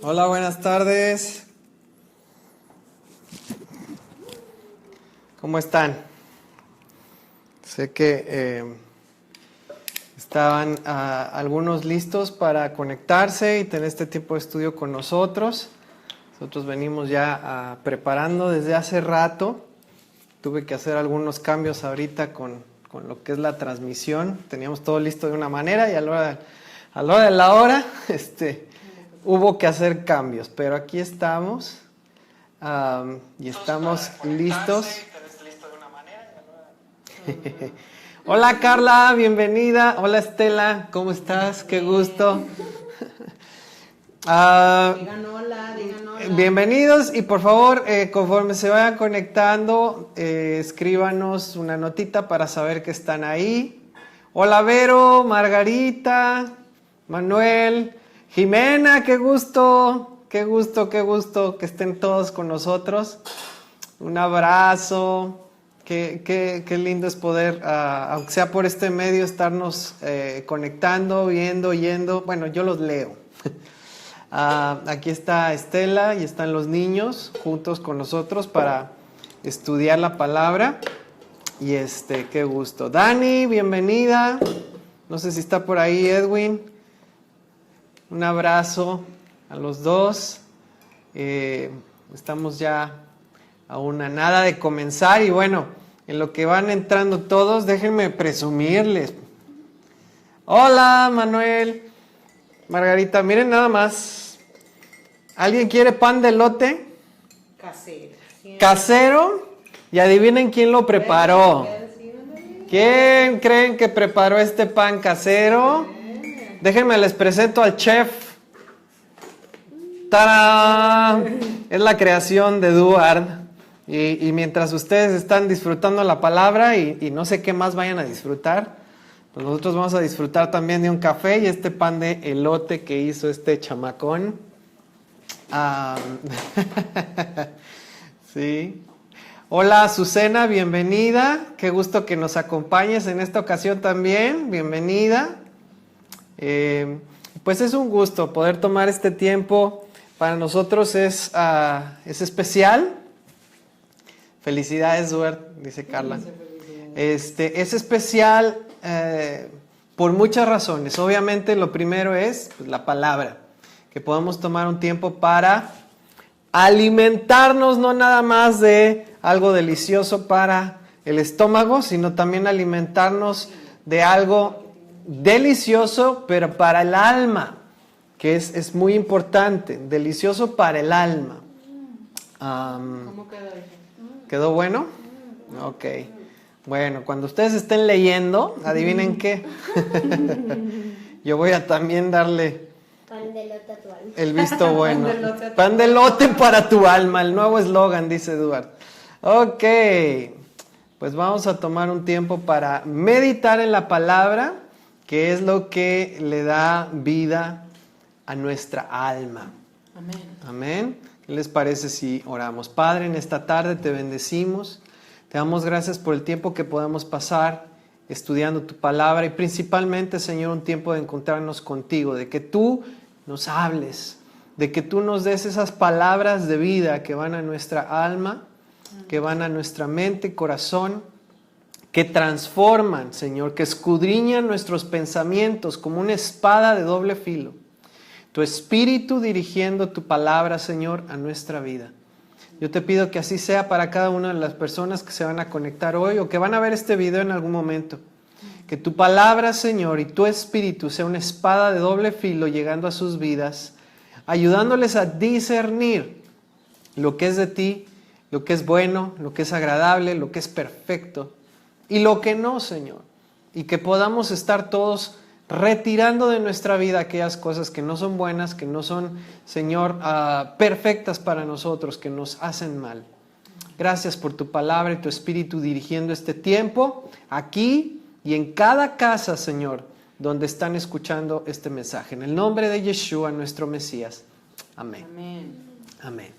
Hola, buenas tardes. ¿Cómo están? Sé que estaban algunos listos para conectarse y tener este tipo de estudio con nosotros. Nosotros venimos ya preparando desde hace rato. Tuve que hacer algunos cambios ahorita con lo que es la transmisión. Teníamos todo listo de una manera y a la hora de la hora, hubo que hacer cambios. Pero aquí estamos y estamos listos. Hola Carla, bienvenida. Hola Estela, ¿cómo estás? Qué gusto. Digan hola, digan hola. Bienvenidos y por favor, conforme se vayan conectando, escríbanos una notita para saber que están ahí. Hola Vero, Margarita, Manuel, Jimena, qué gusto, qué gusto, qué gusto que estén todos con nosotros. Un abrazo. Qué lindo es poder, aunque sea por este medio, estarnos conectando, viendo, oyendo. Bueno, yo los leo. Aquí está Estela y están los niños juntos con nosotros para estudiar la palabra. Y qué gusto. Dani, bienvenida. No sé si está por ahí Edwin. Un abrazo a los dos. Estamos ya a una nada de comenzar y bueno, en lo que van entrando todos, déjenme presumirles. Hola Manuel, Margarita, miren nada más. ¿Alguien quiere pan de elote? Casero. Casero. Y adivinen quién lo preparó. ¿Quién creen que preparó este pan casero? Déjenme les presento al chef. ¡Tarán! Es la creación de Eduard. Y mientras ustedes están disfrutando la palabra y no sé qué más vayan a disfrutar, pues nosotros vamos a disfrutar también de un café y este pan de elote que hizo este chamacón. Sí. Hola Azucena, bienvenida. Qué gusto que nos acompañes en esta ocasión también. Bienvenida. Pues es un gusto poder tomar este tiempo. Para nosotros es especial. Felicidades, Duarte, dice Carla. Es especial por muchas razones. Obviamente lo primero es pues, la palabra. Que podamos tomar un tiempo para alimentarnos, no nada más de algo delicioso para el estómago, sino también alimentarnos de algo delicioso, pero para el alma, que es muy importante, delicioso para el alma. ¿Cómo quedó? ¿Quedó bueno? Ok. Bueno, cuando ustedes estén leyendo, adivinen qué. Yo voy a también darle Pan de elote a tu alma. el visto bueno. Pan de elote a tu Pan de elote para tu alma, el nuevo eslogan, dice Eduardo. Ok, pues vamos a tomar un tiempo para meditar en la palabra, que es lo que le da vida a nuestra alma. Amén. Amén. ¿Qué les parece si oramos? Padre, en esta tarde te bendecimos. Te damos gracias por el tiempo que podamos pasar estudiando tu palabra y principalmente, Señor, un tiempo de encontrarnos contigo, de que tú nos hables, de que tú nos des esas palabras de vida que van a nuestra alma, que van a nuestra mente y corazón, que transforman, Señor, que escudriñan nuestros pensamientos como una espada de doble filo. Tu Espíritu dirigiendo tu palabra, Señor, a nuestra vida. Yo te pido que así sea para cada una de las personas que se van a conectar hoy o que van a ver este video en algún momento. Que tu palabra, Señor, y tu Espíritu sea una espada de doble filo llegando a sus vidas, ayudándoles a discernir lo que es de ti, lo que es bueno, lo que es agradable, lo que es perfecto y lo que no, Señor. Y que podamos estar todos retirando de nuestra vida aquellas cosas que no son buenas, que no son, Señor, perfectas para nosotros, que nos hacen mal. Gracias por tu palabra y tu Espíritu dirigiendo este tiempo aquí y en cada casa, Señor, donde están escuchando este mensaje. En el nombre de Yeshua, nuestro Mesías. Amén. Amén. Amén.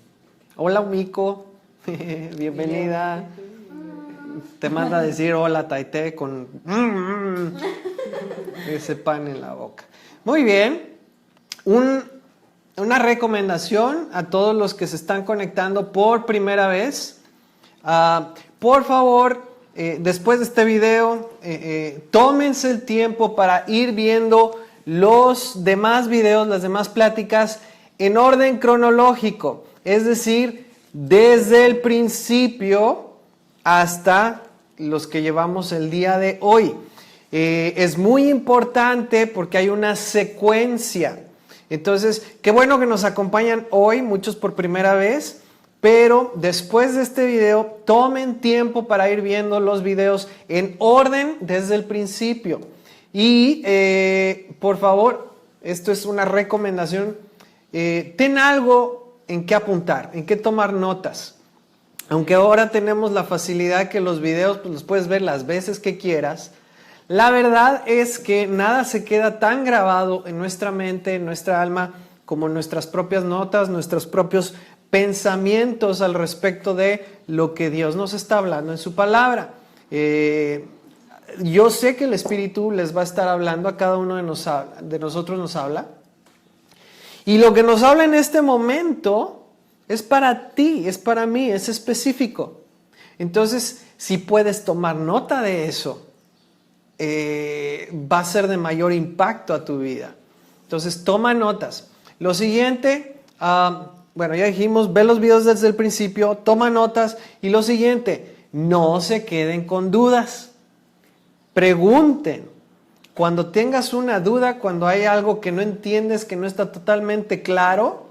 Hola, Miko. Bienvenida. Te manda a decir hola, Taite, con ese pan en la boca. Muy bien. una recomendación a todos los que se están conectando por primera vez. Por favor, después de este video, tómense el tiempo para ir viendo los demás videos, las demás pláticas en orden cronológico. Es decir, desde el principio hasta los que llevamos el día de hoy. Es muy importante porque hay una secuencia. Entonces, qué bueno que nos acompañan hoy, muchos por primera vez, pero después de este video, tomen tiempo para ir viendo los videos en orden desde el principio. Y, por favor, esto es una recomendación, ten algo en qué apuntar, en qué tomar notas. Aunque ahora tenemos la facilidad que los videos pues, los puedes ver las veces que quieras, la verdad es que nada se queda tan grabado en nuestra mente, en nuestra alma, como nuestras propias notas, nuestros propios pensamientos al respecto de lo que Dios nos está hablando en su palabra. Yo sé que el Espíritu les va a estar hablando, a cada uno de nosotros nos habla. Y lo que nos habla en este momento es para ti, es para mí, es específico. Entonces, si puedes tomar nota de eso, va a ser de mayor impacto a tu vida. Entonces toma notas. Lo siguiente, bueno, ya dijimos, ve los videos desde el principio, toma notas. Y lo siguiente, no se queden con dudas. Pregunten. Cuando tengas una duda, cuando hay algo que no entiendes, que no está totalmente claro,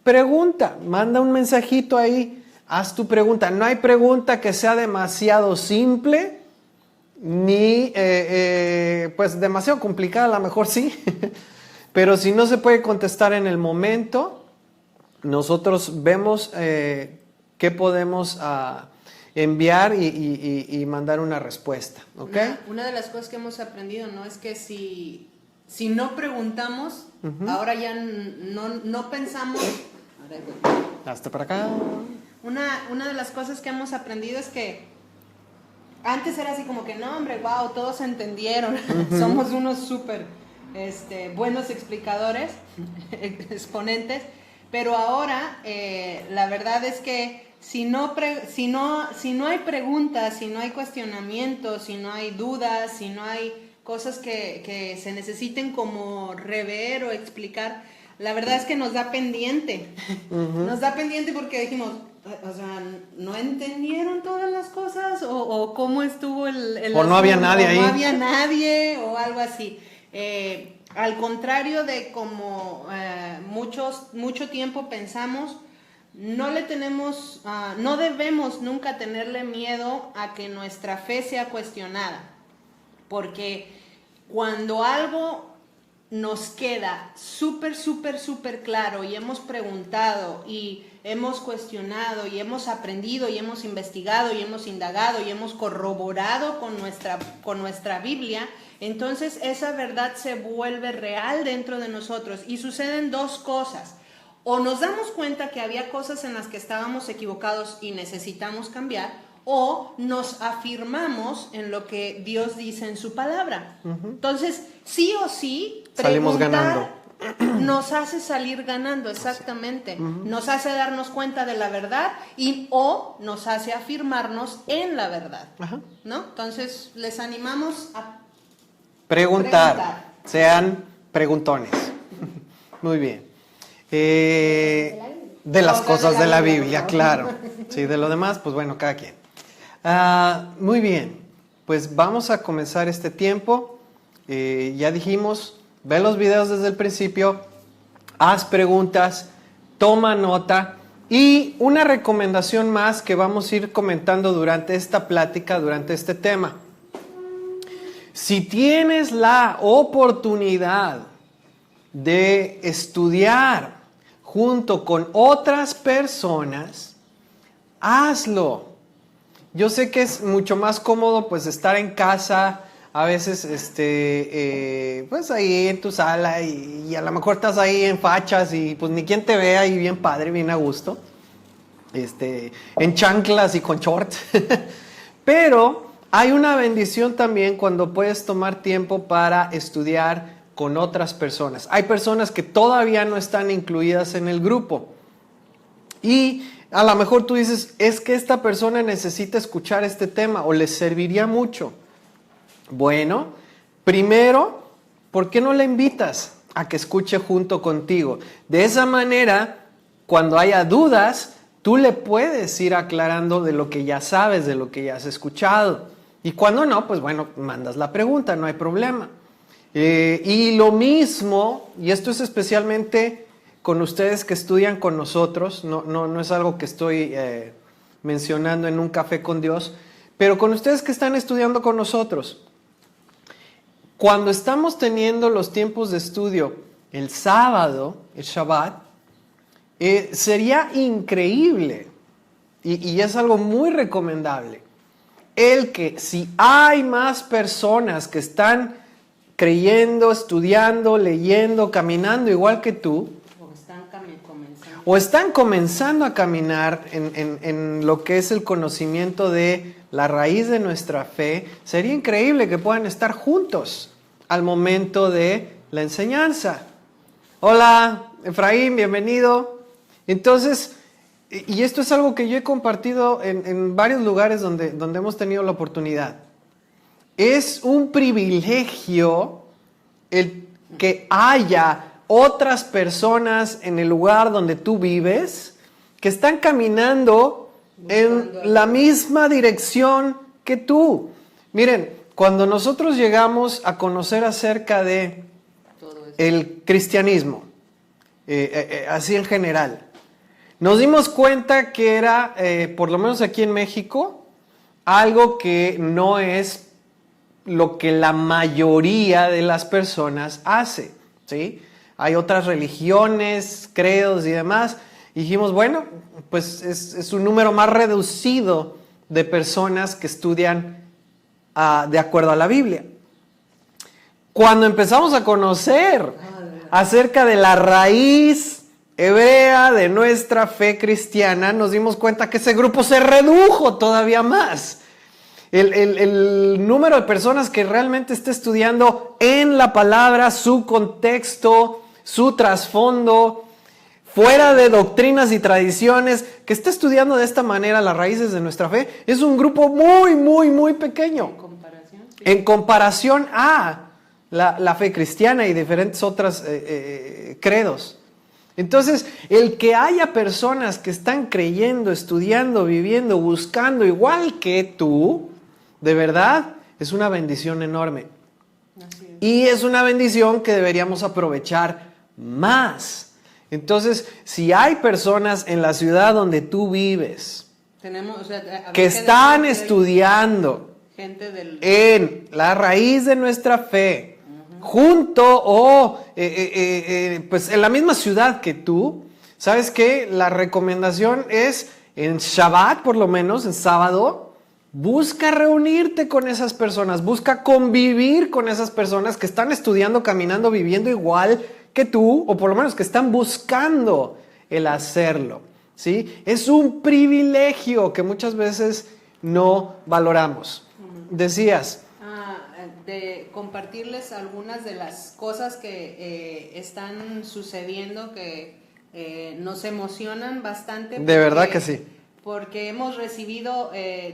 pregunta, manda un mensajito ahí, haz tu pregunta. No hay pregunta que sea demasiado simple ni pues demasiado complicada, a lo mejor sí, pero si no se puede contestar en el momento, nosotros vemos qué podemos enviar y mandar una respuesta, ¿ok? Una de las cosas que hemos aprendido, ¿no? Es que si no preguntamos, ahora ya no pensamos. Hasta para acá. Una de las cosas que hemos aprendido es que antes era así como que, no, hombre, wow, todos entendieron. Somos unos súper buenos explicadores, exponentes. Pero ahora, la verdad es que si no hay preguntas, si no hay cuestionamientos, si no hay dudas, si no hay cosas que se necesiten como rever o explicar, la verdad es que nos da pendiente. Nos da pendiente porque dijimos, o sea, ¿no entendieron todas las cosas? ¿O cómo estuvo el o no había nadie ahí. No había nadie o algo así. Al contrario de como mucho tiempo pensamos, no debemos nunca tenerle miedo a que nuestra fe sea cuestionada, porque cuando algo nos queda súper claro y hemos preguntado y hemos cuestionado y hemos aprendido y hemos investigado y hemos indagado y hemos corroborado con nuestra Biblia, entonces esa verdad se vuelve real dentro de nosotros y suceden dos cosas. O nos damos cuenta que había cosas en las que estábamos equivocados y necesitamos cambiar, o nos afirmamos en lo que Dios dice en su palabra. Entonces, sí o sí, salimos ganando. Nos hace salir ganando, exactamente. Nos hace darnos cuenta de la verdad o nos hace afirmarnos en la verdad. ¿No? Entonces, les animamos a preguntar. Sean preguntones. Muy bien. De las cosas de la Biblia, claro. Sí, de lo demás, pues bueno, cada quien. Muy bien, pues vamos a comenzar este tiempo. Ya dijimos, ve los videos desde el principio, haz preguntas, toma nota. Y una recomendación más que vamos a ir comentando durante esta plática, durante este tema. Si tienes la oportunidad de estudiar junto con otras personas, hazlo. Yo sé que es mucho más cómodo pues estar en casa, a veces pues ahí en tu sala y a lo mejor estás ahí en fachas y pues ni quien te vea y bien padre, bien a gusto, en chanclas y con shorts. Pero hay una bendición también cuando puedes tomar tiempo para estudiar con otras personas. Hay personas que todavía no están incluidas en el grupo. Y a lo mejor tú dices, es que esta persona necesita escuchar este tema o le serviría mucho. Bueno, primero, ¿por qué no la invitas a que escuche junto contigo? De esa manera, cuando haya dudas, tú le puedes ir aclarando de lo que ya sabes, de lo que ya has escuchado. Y cuando no, pues bueno, mandas la pregunta, no hay problema. Y lo mismo, y esto es especialmente con ustedes que estudian con nosotros, no es algo que estoy mencionando en un café con Dios, pero con ustedes que están estudiando con nosotros. Cuando estamos teniendo los tiempos de estudio el sábado, el Shabbat, sería increíble, y es algo muy recomendable, el que si hay más personas que están creyendo, estudiando, leyendo, caminando igual que tú, o están comenzando a caminar en lo que es el conocimiento de la raíz de nuestra fe, sería increíble que puedan estar juntos al momento de la enseñanza. Hola, Efraín, bienvenido. Entonces, y esto es algo que yo he compartido en varios lugares donde hemos tenido la oportunidad. Es un privilegio el que haya otras personas en el lugar donde tú vives que están caminando en la misma dirección que tú. Miren, cuando nosotros llegamos a conocer acerca de el cristianismo, así en general, nos dimos cuenta que era, por lo menos aquí en México, algo que no es lo que la mayoría de las personas hace, ¿sí? Hay otras religiones, credos y demás. Y dijimos, bueno, pues es un número más reducido de personas que estudian de acuerdo a la Biblia. Cuando empezamos a conocer acerca de la raíz hebrea de nuestra fe cristiana, nos dimos cuenta que ese grupo se redujo todavía más. El número de personas que realmente está estudiando en la palabra, su contexto, su trasfondo, fuera de doctrinas y tradiciones, que está estudiando de esta manera las raíces de nuestra fe, es un grupo muy, muy, muy pequeño. En comparación a la fe cristiana y diferentes otras credos. Entonces, el que haya personas que están creyendo, estudiando, viviendo, buscando igual que tú, de verdad, es una bendición enorme. Y es una bendición que deberíamos aprovechar más. Entonces, si hay personas en la ciudad donde tú vives que están estudiando en la raíz de nuestra fe, junto o pues en la misma ciudad que tú, ¿sabes qué? La recomendación es en Shabbat, por lo menos, en sábado, busca reunirte con esas personas, busca convivir con esas personas que están estudiando, caminando, viviendo igual que tú, o por lo menos que están buscando el hacerlo, ¿sí? Es un privilegio que muchas veces no valoramos. Decías. De compartirles algunas de las cosas que están sucediendo que nos emocionan bastante. De verdad que sí. Porque hemos recibido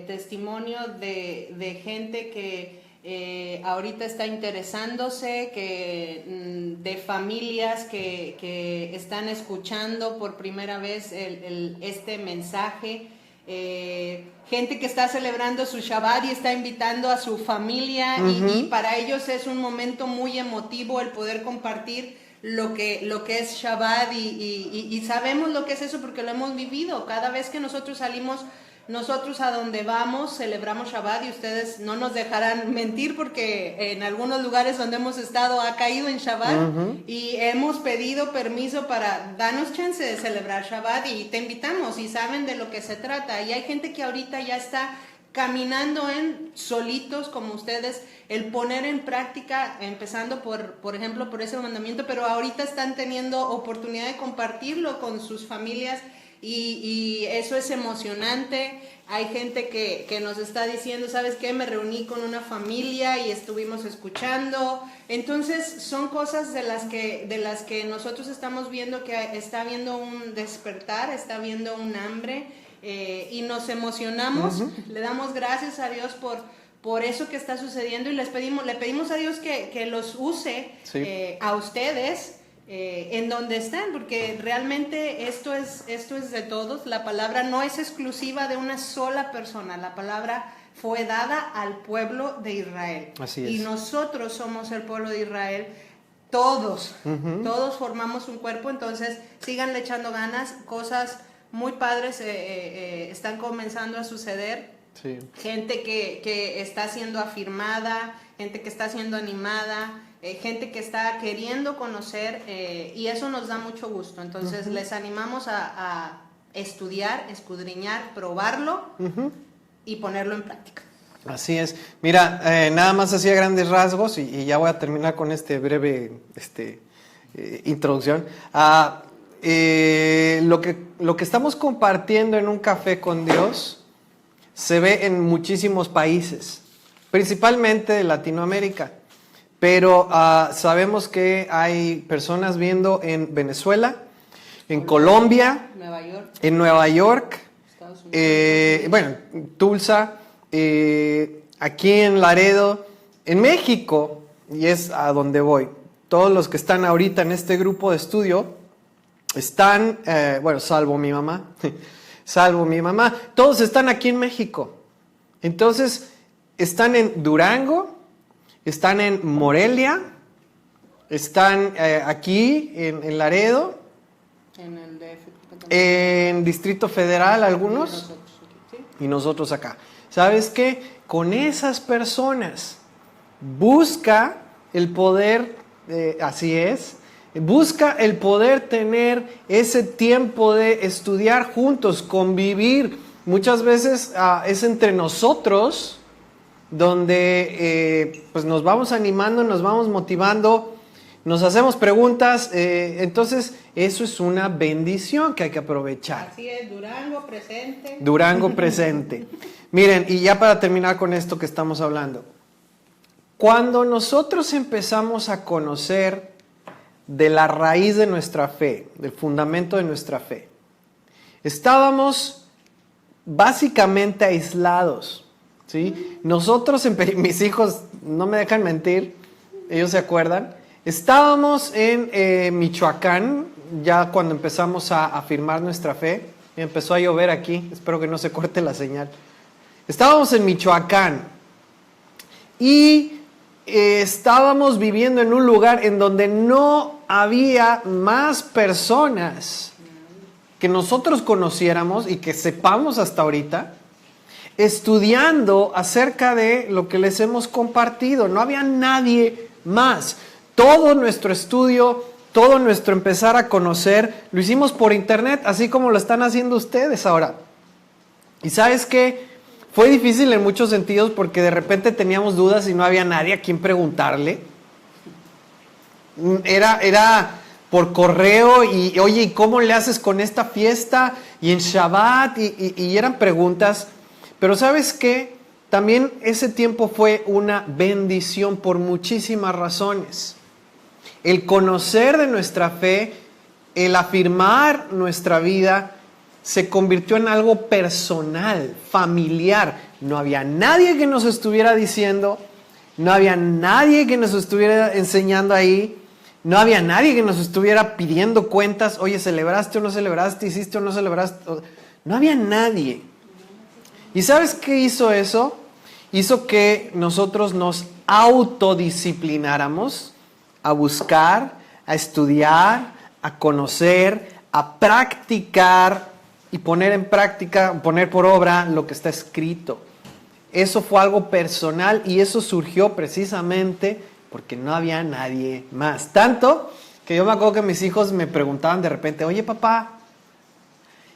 testimonio de gente que ahorita está interesándose, de familias que están escuchando por primera vez este mensaje, gente que está celebrando su Shabbat y está invitando a su familia, y para ellos es un momento muy emotivo el poder compartir lo que es Shabbat, y sabemos lo que es eso porque lo hemos vivido. Cada vez que nosotros salimos, nosotros a donde vamos celebramos Shabbat, y ustedes no nos dejarán mentir porque en algunos lugares donde hemos estado ha caído en Shabbat, y hemos pedido permiso para darnos chance de celebrar Shabbat, y te invitamos y saben de lo que se trata. Y hay gente que ahorita ya está caminando solitos como ustedes, el poner en práctica, empezando por ejemplo por ese mandamiento, pero ahorita están teniendo oportunidad de compartirlo con sus familias y eso es emocionante. Hay gente que nos está diciendo, ¿sabes qué? Me reuní con una familia y estuvimos escuchando. Entonces son cosas de las que nosotros estamos viendo que está habiendo un despertar, está habiendo un hambre, y nos emocionamos. Le damos gracias a Dios por eso que está sucediendo, y le pedimos a Dios que los use, sí, a ustedes, en donde están, porque realmente esto es de todos. La palabra no es exclusiva de una sola persona, la palabra fue dada al pueblo de Israel. Así es. Y nosotros somos el pueblo de Israel, todos formamos un cuerpo. Entonces síganle echando ganas, cosas muy padres están comenzando a suceder. Sí. Gente que está siendo afirmada, gente que está siendo animada, gente que está queriendo conocer, y eso nos da mucho gusto. Entonces les animamos a estudiar, escudriñar, probarlo y ponerlo en práctica. Así es. Mira, nada más así a grandes rasgos, y ya voy a terminar con este breve introducción. Lo que estamos compartiendo en un café con Dios se ve en muchísimos países, principalmente de Latinoamérica, pero sabemos que hay personas viendo en Venezuela, en Colombia, en Nueva York, bueno, Tulsa, aquí en Laredo, en México, y es a donde voy. Todos los que están ahorita en este grupo de estudio están, bueno, salvo mi mamá, todos están aquí en México. Entonces, están en Durango, están en Morelia, están aquí en Laredo, en el DF, en Distrito Federal algunos, y nosotros acá. ¿Sabes qué? Con esas personas busca el poder, así es, busca el poder tener ese tiempo de estudiar juntos, convivir. Muchas veces es entre nosotros donde pues nos vamos animando, nos vamos motivando, nos hacemos preguntas. Entonces eso es una bendición que hay que aprovechar. Así es, Durango presente. Durango presente. Miren, y ya para terminar con esto que estamos hablando, cuando nosotros empezamos a conocer de la raíz de nuestra fe, del fundamento de nuestra fe, estábamos básicamente aislados, ¿sí? Nosotros, mis hijos no me dejan mentir, ellos se acuerdan, estábamos en Michoacán, ya cuando empezamos a afirmar nuestra fe. Empezó a llover aquí, espero que no se corte la señal. Estábamos en Michoacán y estábamos viviendo en un lugar en donde no había más personas que nosotros conociéramos y que sepamos hasta ahorita, estudiando acerca de lo que les hemos compartido. No había nadie más. Todo nuestro estudio, todo nuestro empezar a conocer, lo hicimos por internet, así como lo están haciendo ustedes ahora. Y ¿sabes qué? Fue difícil en muchos sentidos porque de repente teníamos dudas y no había nadie a quien preguntarle. Era por correo y oye, ¿y cómo le haces con esta fiesta? Y en Shabbat, y eran preguntas. Pero ¿sabes qué? También ese tiempo fue una bendición por muchísimas razones. El conocer de nuestra fe, el afirmar nuestra vida, se convirtió en algo personal, familiar. No había nadie que nos estuviera diciendo, no había nadie que nos estuviera enseñando ahí, no había nadie que nos estuviera pidiendo cuentas. Oye, ¿celebraste o no celebraste? ¿Hiciste o no celebraste? No había nadie. ¿Y sabes qué hizo eso? Hizo que nosotros nos autodisciplináramos a buscar, a estudiar, a conocer, a practicar y poner en práctica, poner por obra lo que está escrito. Eso fue algo personal y eso surgió precisamente porque no había nadie más. Tanto que yo me acuerdo que mis hijos me preguntaban de repente, oye papá,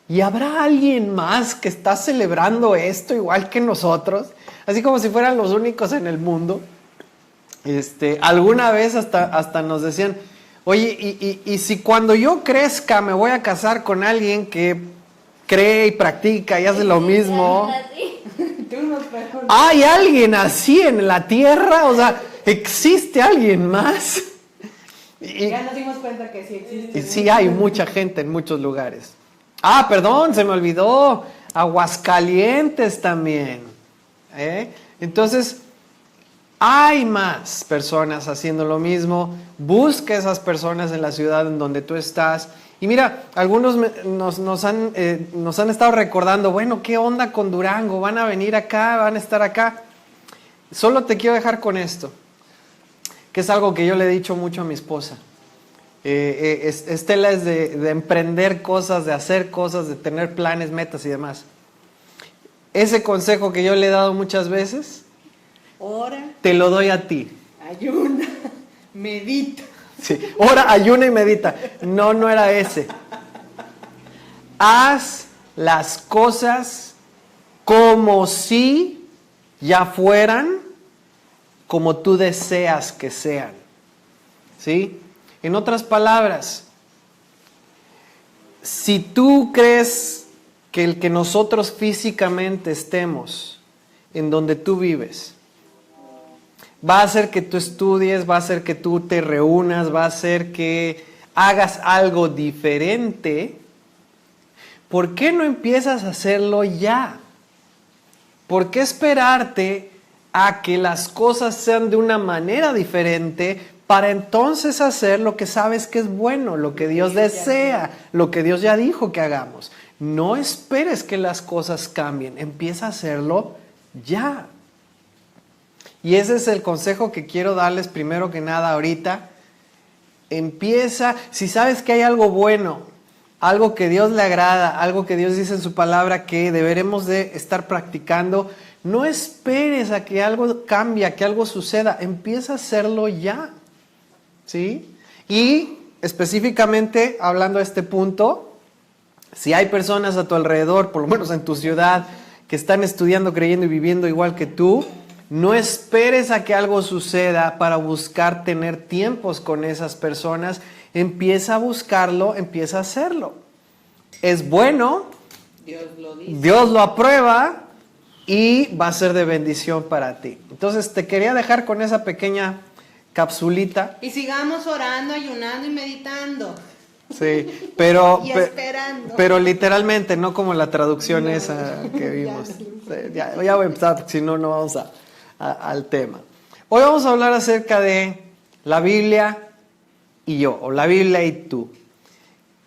¿y habrá alguien más que está celebrando esto igual que nosotros? Así como si fueran los únicos en el mundo. Alguna vez hasta nos decían, oye, y si cuando yo crezca me voy a casar con alguien que cree y practica y hace lo mismo. Tú nos preguntas. ¿Hay alguien así en la tierra? O sea, ¿existe alguien más? Ya nos dimos cuenta que sí existe. Y sí hay mucha gente en muchos lugares. Ah, perdón, se me olvidó. Aguascalientes también. Entonces, hay más personas haciendo lo mismo. Busca esas personas en la ciudad en donde tú estás. Y mira, algunos nos han estado recordando, bueno, ¿qué onda con Durango? ¿Van a venir acá? ¿Van a estar acá? Solo te quiero dejar con esto, que es algo que yo le he dicho mucho a mi esposa. Estela es de emprender cosas, de hacer cosas, de tener planes, metas y demás. Ese consejo que yo le he dado muchas veces, Ora, te lo doy a ti. ayuna, medita. Sí, ora, ayuna y medita. No era ese. Haz las cosas como si ya fueran como tú deseas que sean. ¿Sí? En otras palabras, si tú crees que el que nosotros físicamente estemos en donde tú vives va a hacer que tú estudies, va a hacer que tú te reúnas, va a hacer que hagas algo diferente, ¿por qué no empiezas a hacerlo ya? ¿Por qué esperarte a que las cosas sean de una manera diferente para entonces hacer lo que sabes que es bueno, lo que Dios desea, lo que Dios ya dijo que hagamos? No esperes que las cosas cambien, empieza a hacerlo ya. Y ese es el consejo que quiero darles primero que nada ahorita. Empieza, si sabes que hay algo bueno, algo que Dios le agrada, algo que Dios dice en su palabra que deberemos de estar practicando, no esperes a que algo cambie, a que algo suceda, empieza a hacerlo ya. ¿Sí? Y específicamente hablando de este punto, si hay personas a tu alrededor, por lo menos en tu ciudad, que están estudiando, creyendo y viviendo igual que tú, no esperes a que algo suceda para buscar tener tiempos con esas personas. Empieza a buscarlo, empieza a hacerlo. Es bueno, Dios lo dice. Dios lo aprueba y va a ser de bendición para ti. Entonces te quería dejar con esa pequeña capsulita. Y sigamos orando, ayunando y meditando. Sí, pero, Y esperando. pero literalmente, no como la traducción esa que vimos. Ya voy a empezar, porque si no, no vamos al tema. Hoy vamos a hablar acerca de la Biblia y yo, o la Biblia y tú.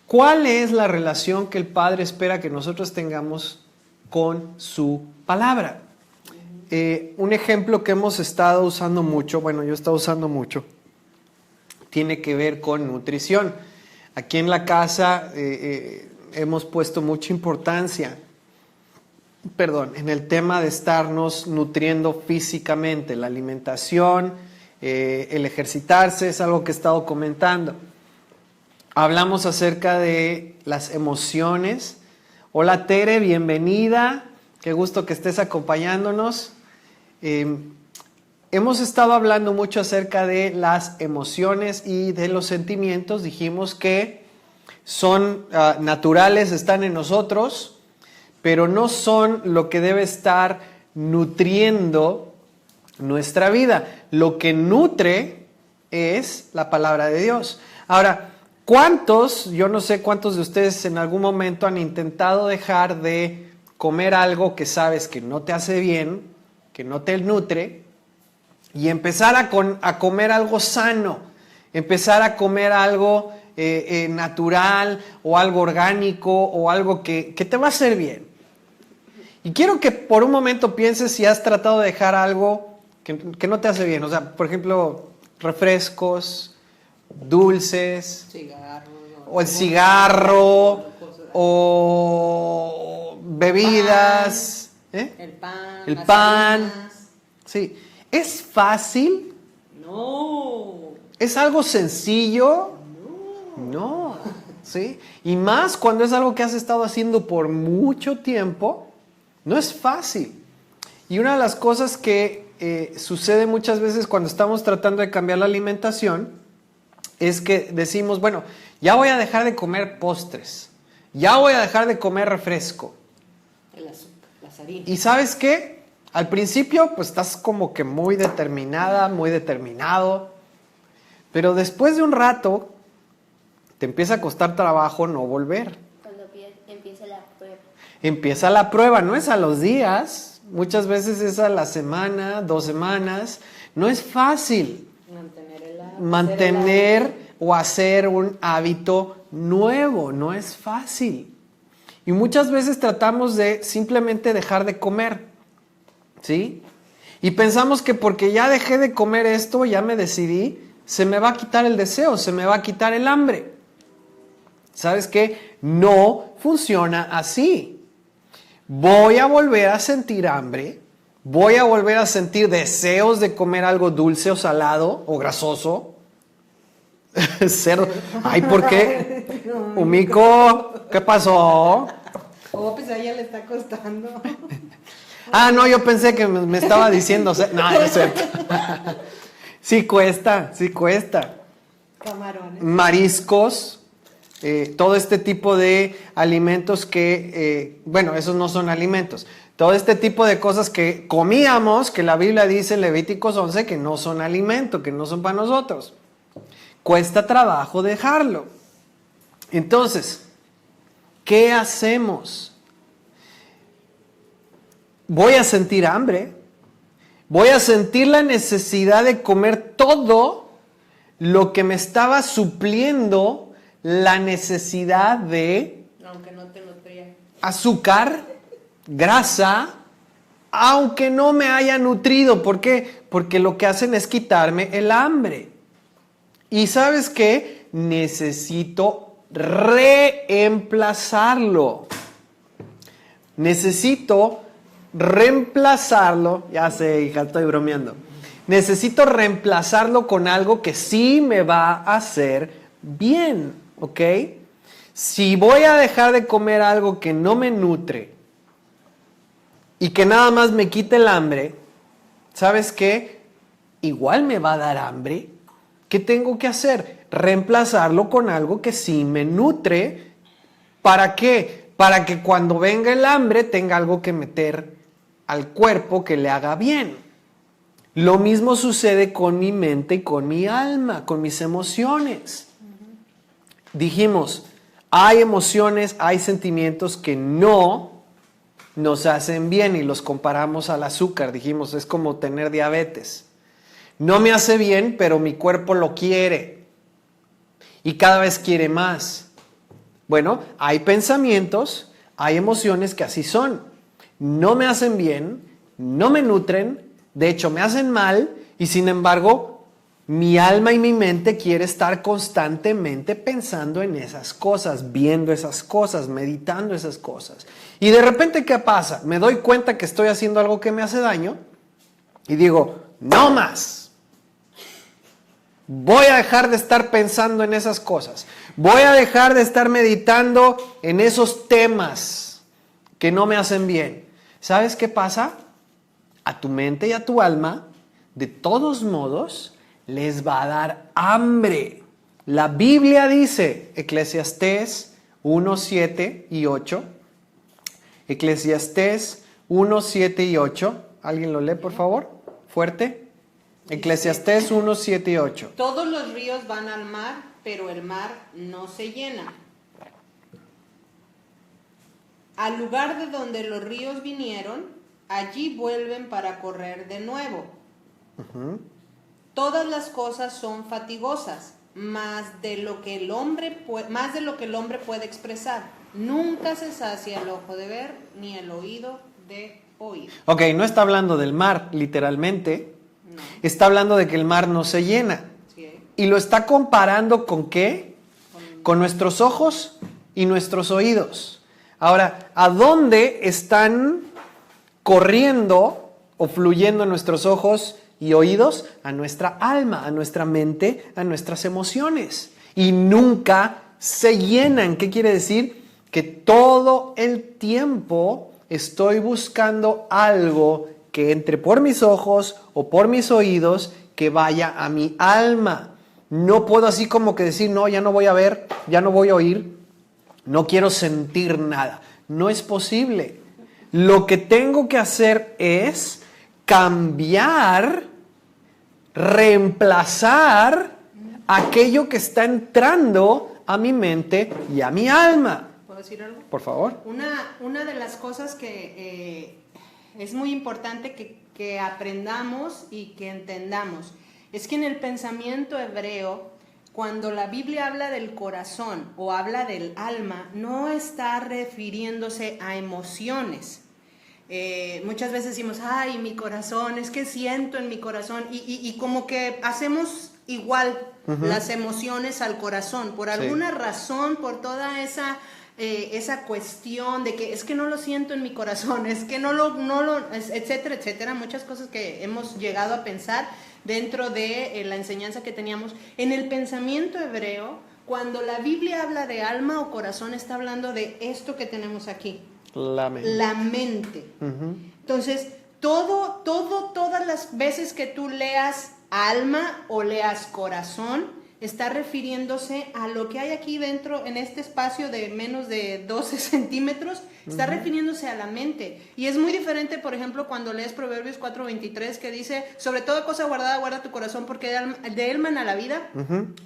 ¿Cuál es la relación que el Padre espera que nosotros tengamos con su palabra? Un ejemplo que hemos estado usando mucho, bueno, yo he estado usando mucho, tiene que ver con nutrición. Aquí en la casa hemos puesto mucha importancia, en el tema de estarnos nutriendo físicamente, la alimentación, el ejercitarse, es algo que he estado comentando. Hablamos acerca de las emociones. Hola Tere, bienvenida, qué gusto que estés acompañándonos. Hemos estado hablando mucho acerca de las emociones y de los sentimientos. Dijimos que son naturales, están en nosotros, pero no son lo que debe estar nutriendo nuestra vida. Lo que nutre es la palabra de Dios. Ahora, yo no sé cuántos de ustedes en algún momento han intentado dejar de comer algo que sabes que no te hace bien, que no te nutre, y empezar a comer algo sano, empezar a comer algo natural o algo orgánico o algo que te va a hacer bien. Y quiero que por un momento pienses si has tratado de dejar algo que no te hace bien. O sea, por ejemplo, refrescos, dulces, o el cigarro, o bebidas, el pan. Sí. ¿Es fácil? No. ¿Es algo sencillo? No. ¿Sí? Y más cuando es algo que has estado haciendo por mucho tiempo, no es fácil. Y una de las cosas que sucede muchas veces cuando estamos tratando de cambiar la alimentación es que decimos, bueno, ya voy a dejar de comer postres, ya voy a dejar de comer refresco. El azúcar, las harinas. ¿Y sabes qué? Al principio pues estás como que muy determinada, muy determinado, pero después de un rato te empieza a costar trabajo no volver. Cuando empieza la prueba. Empieza la prueba, no es a los días, muchas veces es a la semana, 2 semanas. No es fácil mantener o hacer un hábito nuevo, no es fácil. Y muchas veces tratamos de simplemente dejar de comer, ¿sí? Y pensamos que porque ya dejé de comer esto, ya me decidí, se me va a quitar el deseo, se me va a quitar el hambre. ¿Sabes qué? No funciona así. Voy a volver a sentir hambre, voy a volver a sentir deseos de comer algo dulce o salado o grasoso. Cerdo. Ay, ¿por qué? Humico, ¿qué pasó? Oh, pues a ella le está costando. Ah, no, yo pensé que me estaba diciendo. No, no es cierto. Sí cuesta, sí cuesta. Camarones. Mariscos, todo este tipo de alimentos que, bueno, esos no son alimentos. Todo este tipo de cosas que comíamos, que la Biblia dice en Levíticos 11 que no son alimento, que no son para nosotros. Cuesta trabajo dejarlo. Entonces, ¿qué hacemos? Voy a sentir hambre. Voy a sentir la necesidad de comer todo lo que me estaba supliendo la necesidad de Aunque no te nutría. azúcar, grasa, aunque no me haya nutrido. ¿Por qué? Porque lo que hacen es quitarme el hambre. Y ¿sabes qué? Necesito reemplazarlo. Necesito reemplazarlo. Ya sé, hija, estoy bromeando. Necesito reemplazarlo con algo que sí me va a hacer bien, ¿ok? Si voy a dejar de comer algo que no me nutre y que nada más me quite el hambre, ¿sabes qué? Igual me va a dar hambre. ¿Qué tengo que hacer? Reemplazarlo con algo que sí me nutre. ¿Para qué? Para que cuando venga el hambre tenga algo que meter al cuerpo que le haga bien. Lo mismo sucede con mi mente y con mi alma, con mis emociones. Dijimos, hay emociones, hay sentimientos que no nos hacen bien y los comparamos al azúcar. Dijimos, es como tener diabetes. No me hace bien, pero mi cuerpo lo quiere. Y cada vez quiere más. Bueno, hay pensamientos, hay emociones que así son. No me hacen bien, no me nutren, de hecho me hacen mal y sin embargo mi alma y mi mente quiere estar constantemente pensando en esas cosas, viendo esas cosas, meditando esas cosas. Y de repente, ¿qué pasa? Me doy cuenta que estoy haciendo algo que me hace daño y digo, no más. Voy a dejar de estar pensando en esas cosas. Voy a dejar de estar meditando en esos temas que no me hacen bien. ¿Sabes qué pasa? A tu mente y a tu alma, de todos modos, les va a dar hambre. La Biblia dice, Eclesiastés 1, 7 y 8. Eclesiastés 1, 7 y 8. ¿Alguien lo lee, por favor? Fuerte. Eclesiastés 1, 7 y 8. Todos los ríos van al mar, pero el mar no se llena. Al lugar de donde los ríos vinieron, allí vuelven para correr de nuevo. Todas las cosas son fatigosas, más de lo que el hombre puede expresar. Nunca se sacia el ojo de ver, ni el oído de oír. Ok, no está hablando del mar, literalmente. No. Está hablando de que el mar no se llena. Sí. Y lo está comparando ¿con qué? Con nuestros ojos y nuestros oídos. Ahora, ¿a dónde están corriendo o fluyendo nuestros ojos y oídos? A nuestra alma, a nuestra mente, a nuestras emociones. Y nunca se llenan. ¿Qué quiere decir? Que todo el tiempo estoy buscando algo que entre por mis ojos o por mis oídos que vaya a mi alma. No puedo así como que decir, no, ya no voy a ver, ya no voy a oír, No quiero sentir nada. No es posible. Lo que tengo que hacer es cambiar, reemplazar aquello que está entrando a mi mente y a mi alma. ¿Puedo decir algo? Por favor. Una de las cosas que es muy importante que aprendamos y que entendamos es que en el pensamiento hebreo, cuando la Biblia habla del corazón o habla del alma, no está refiriéndose a emociones. Muchas veces decimos, ay, mi corazón, es que siento en mi corazón, y como que hacemos igual las emociones al corazón, por alguna razón, por toda esa cuestión de que es que no lo siento en mi corazón, es que no lo etcétera, etcétera, muchas cosas que hemos llegado a pensar dentro de la enseñanza que teníamos. En el pensamiento hebreo, cuando la Biblia habla de alma o corazón, está hablando de esto que tenemos aquí. La mente. Entonces, todas las veces que tú leas alma o leas corazón, está refiriéndose a lo que hay aquí dentro, en este espacio de menos de 12 centímetros, está refiriéndose a la mente. Y es muy diferente, por ejemplo, cuando lees Proverbios 4:23, que dice, sobre toda cosa guardada, guarda tu corazón, porque de él mana la vida.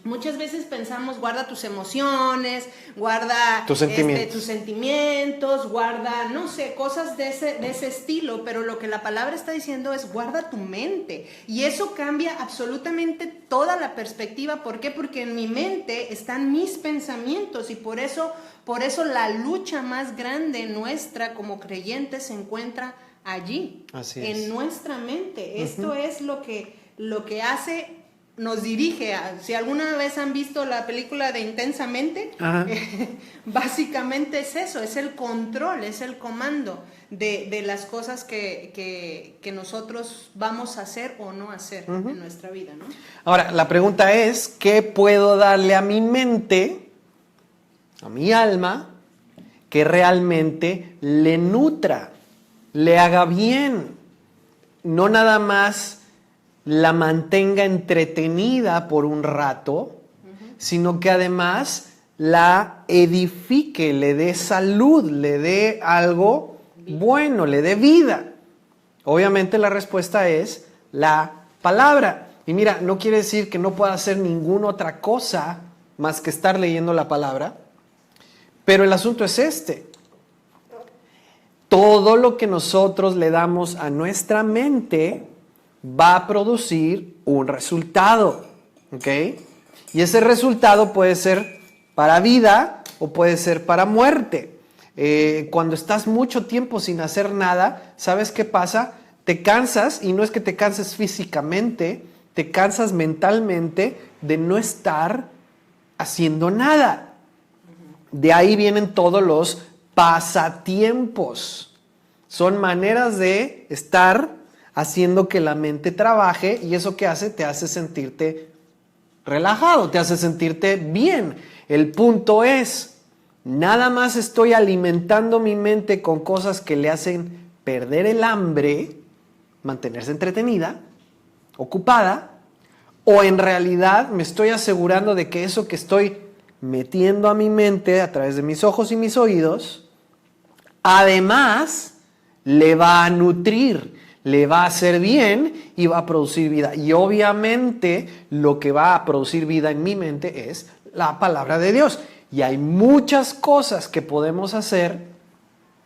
Muchas veces pensamos, guarda tus emociones, guarda tus sentimientos, guarda, no sé, cosas de ese estilo, pero lo que la palabra está diciendo es, guarda tu mente. Y eso cambia absolutamente toda la perspectiva. ¿Por qué? Porque en mi mente están mis pensamientos, y por eso la lucha más grande nuestra como creyentes se encuentra allí. Así es. En nuestra mente. Esto es lo que hace, nos dirige si alguna vez han visto la película de Intensamente, básicamente es eso, es el control, es el comando de las cosas que nosotros vamos a hacer o no hacer en nuestra vida, ¿no? Ahora, la pregunta es, ¿qué puedo darle a mi mente, a mi alma, que realmente le nutra, le haga bien? No nada más la mantenga entretenida por un rato, sino que además la edifique, le dé salud, le dé algo bueno, le dé vida. Obviamente la respuesta es la palabra. Y mira, no quiere decir que no pueda hacer ninguna otra cosa más que estar leyendo la palabra, pero el asunto es este. Todo lo que nosotros le damos a nuestra mente va a producir un resultado, ¿ok? Y ese resultado puede ser para vida o puede ser para muerte. Cuando estás mucho tiempo sin hacer nada, ¿sabes qué pasa? Te cansas, y no es que te canses físicamente, te cansas mentalmente de no estar haciendo nada. De ahí vienen todos los pasatiempos. Son maneras de estar haciendo que la mente trabaje, y eso que hace, te hace sentirte relajado, te hace sentirte bien. El punto es, nada más estoy alimentando mi mente con cosas que le hacen perder el hambre, mantenerse entretenida, ocupada, o en realidad me estoy asegurando de que eso que estoy metiendo a mi mente a través de mis ojos y mis oídos, además le va a nutrir, le va a hacer bien y va a producir vida. Y obviamente lo que va a producir vida en mi mente es la palabra de Dios. Y hay muchas cosas que podemos hacer,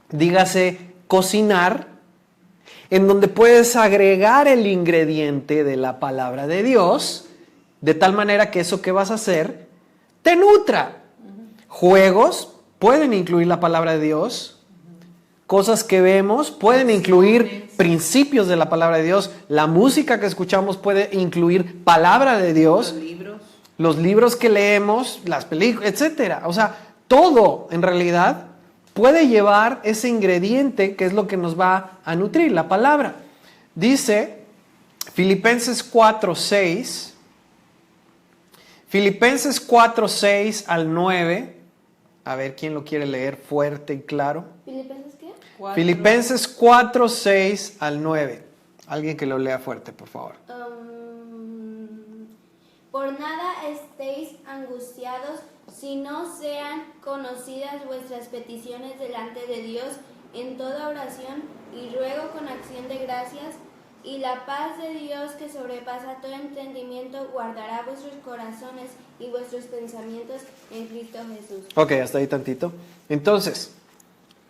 dígase cocinar, en donde puedes agregar el ingrediente de la palabra de Dios, de tal manera que eso que vas a hacer te nutra. Juegos pueden incluir la palabra de Dios. Cosas que vemos pueden incluir principios de la palabra de Dios. La música que escuchamos puede incluir palabra de Dios. Los libros que leemos, las películas, etcétera. O sea, todo en realidad puede llevar ese ingrediente que es lo que nos va a nutrir, la palabra. Dice Filipenses 4:6. Filipenses 4:6 al 9. A ver, ¿quién lo quiere leer fuerte y claro? ¿Filipenses qué? Filipenses 4:6 al 9. Alguien que lo lea fuerte, por favor. Por nada estéis angustiados, si no sean conocidas vuestras peticiones delante de Dios en toda oración y ruego con acción de gracias, y la paz de Dios que sobrepasa todo entendimiento guardará vuestros corazones y vuestros pensamientos en Cristo Jesús. Ok, hasta ahí tantito. Entonces,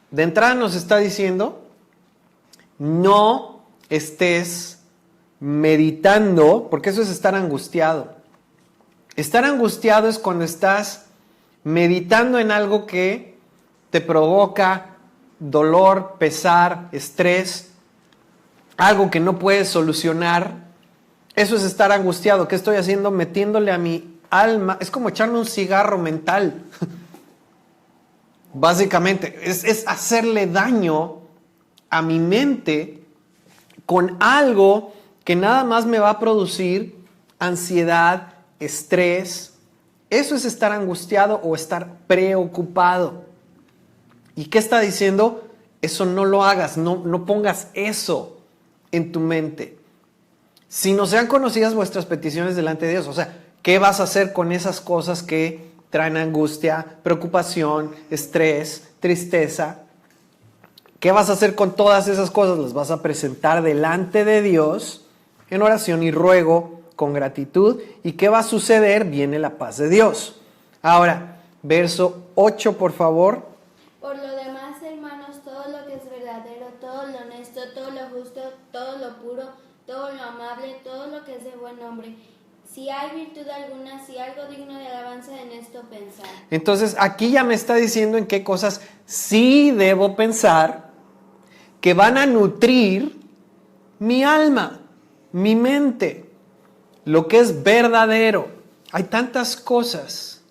de entrada nos está diciendo, no estés meditando, porque eso es estar angustiado. Estar angustiado es cuando estás meditando en algo que te provoca dolor, pesar, estrés, algo que no puedes solucionar. Eso es estar angustiado. ¿Qué estoy haciendo? Metiéndole a mi alma. Es como echarme un cigarro mental. Básicamente, es hacerle daño a mi mente con algo que nada más me va a producir ansiedad, estrés. Eso es estar angustiado o estar preocupado. ¿Y qué está diciendo? Eso no lo hagas, no pongas eso en tu mente. Si no sean conocidas vuestras peticiones delante de Dios, o sea, ¿qué vas a hacer con esas cosas que traen angustia, preocupación, estrés, tristeza? ¿Qué vas a hacer con todas esas cosas? Las vas a presentar delante de Dios en oración y ruego con gratitud. ¿Y qué va a suceder? Viene la paz de Dios. Ahora, verso 8, por favor. Por lo demás, hermanos, todo lo que es verdadero, todo lo honesto, todo lo justo, todo lo puro, todo lo amable, todo lo que es de buen nombre, si hay virtud alguna, si algo digno de alabanza, en esto pensar. Entonces, aquí ya me está diciendo en qué cosas sí debo pensar que van a nutrir mi alma, mi mente, lo que es verdadero. Hay tantas cosas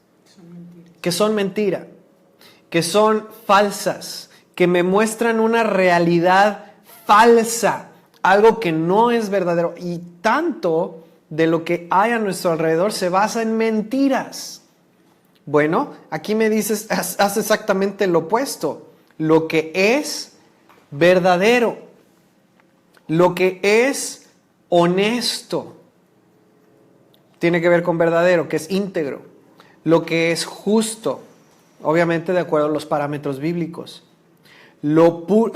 que son mentira, que son falsas, que me muestran una realidad falsa, algo que no es verdadero. Y tanto de lo que hay a nuestro alrededor se basa en mentiras. Bueno, aquí me dices, haz exactamente lo opuesto. Lo que es verdadero, lo que es honesto, tiene que ver con verdadero, que es íntegro. Lo que es justo, obviamente de acuerdo a los parámetros bíblicos. Lo puro.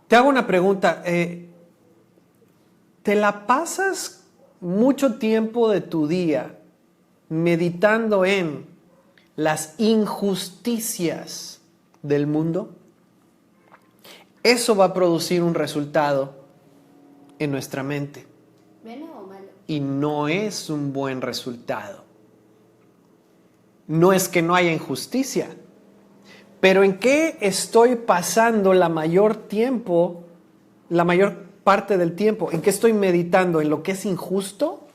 Te hago una pregunta. ¿Te la pasas mucho tiempo de tu día meditando en las injusticias del mundo? Eso va a producir un resultado en nuestra mente. ¿Bueno o malo? Y no es un buen resultado. No es que no haya injusticia, pero ¿en qué estoy pasando la mayor parte del tiempo? ¿En qué estoy meditando? ¿En lo que es injusto?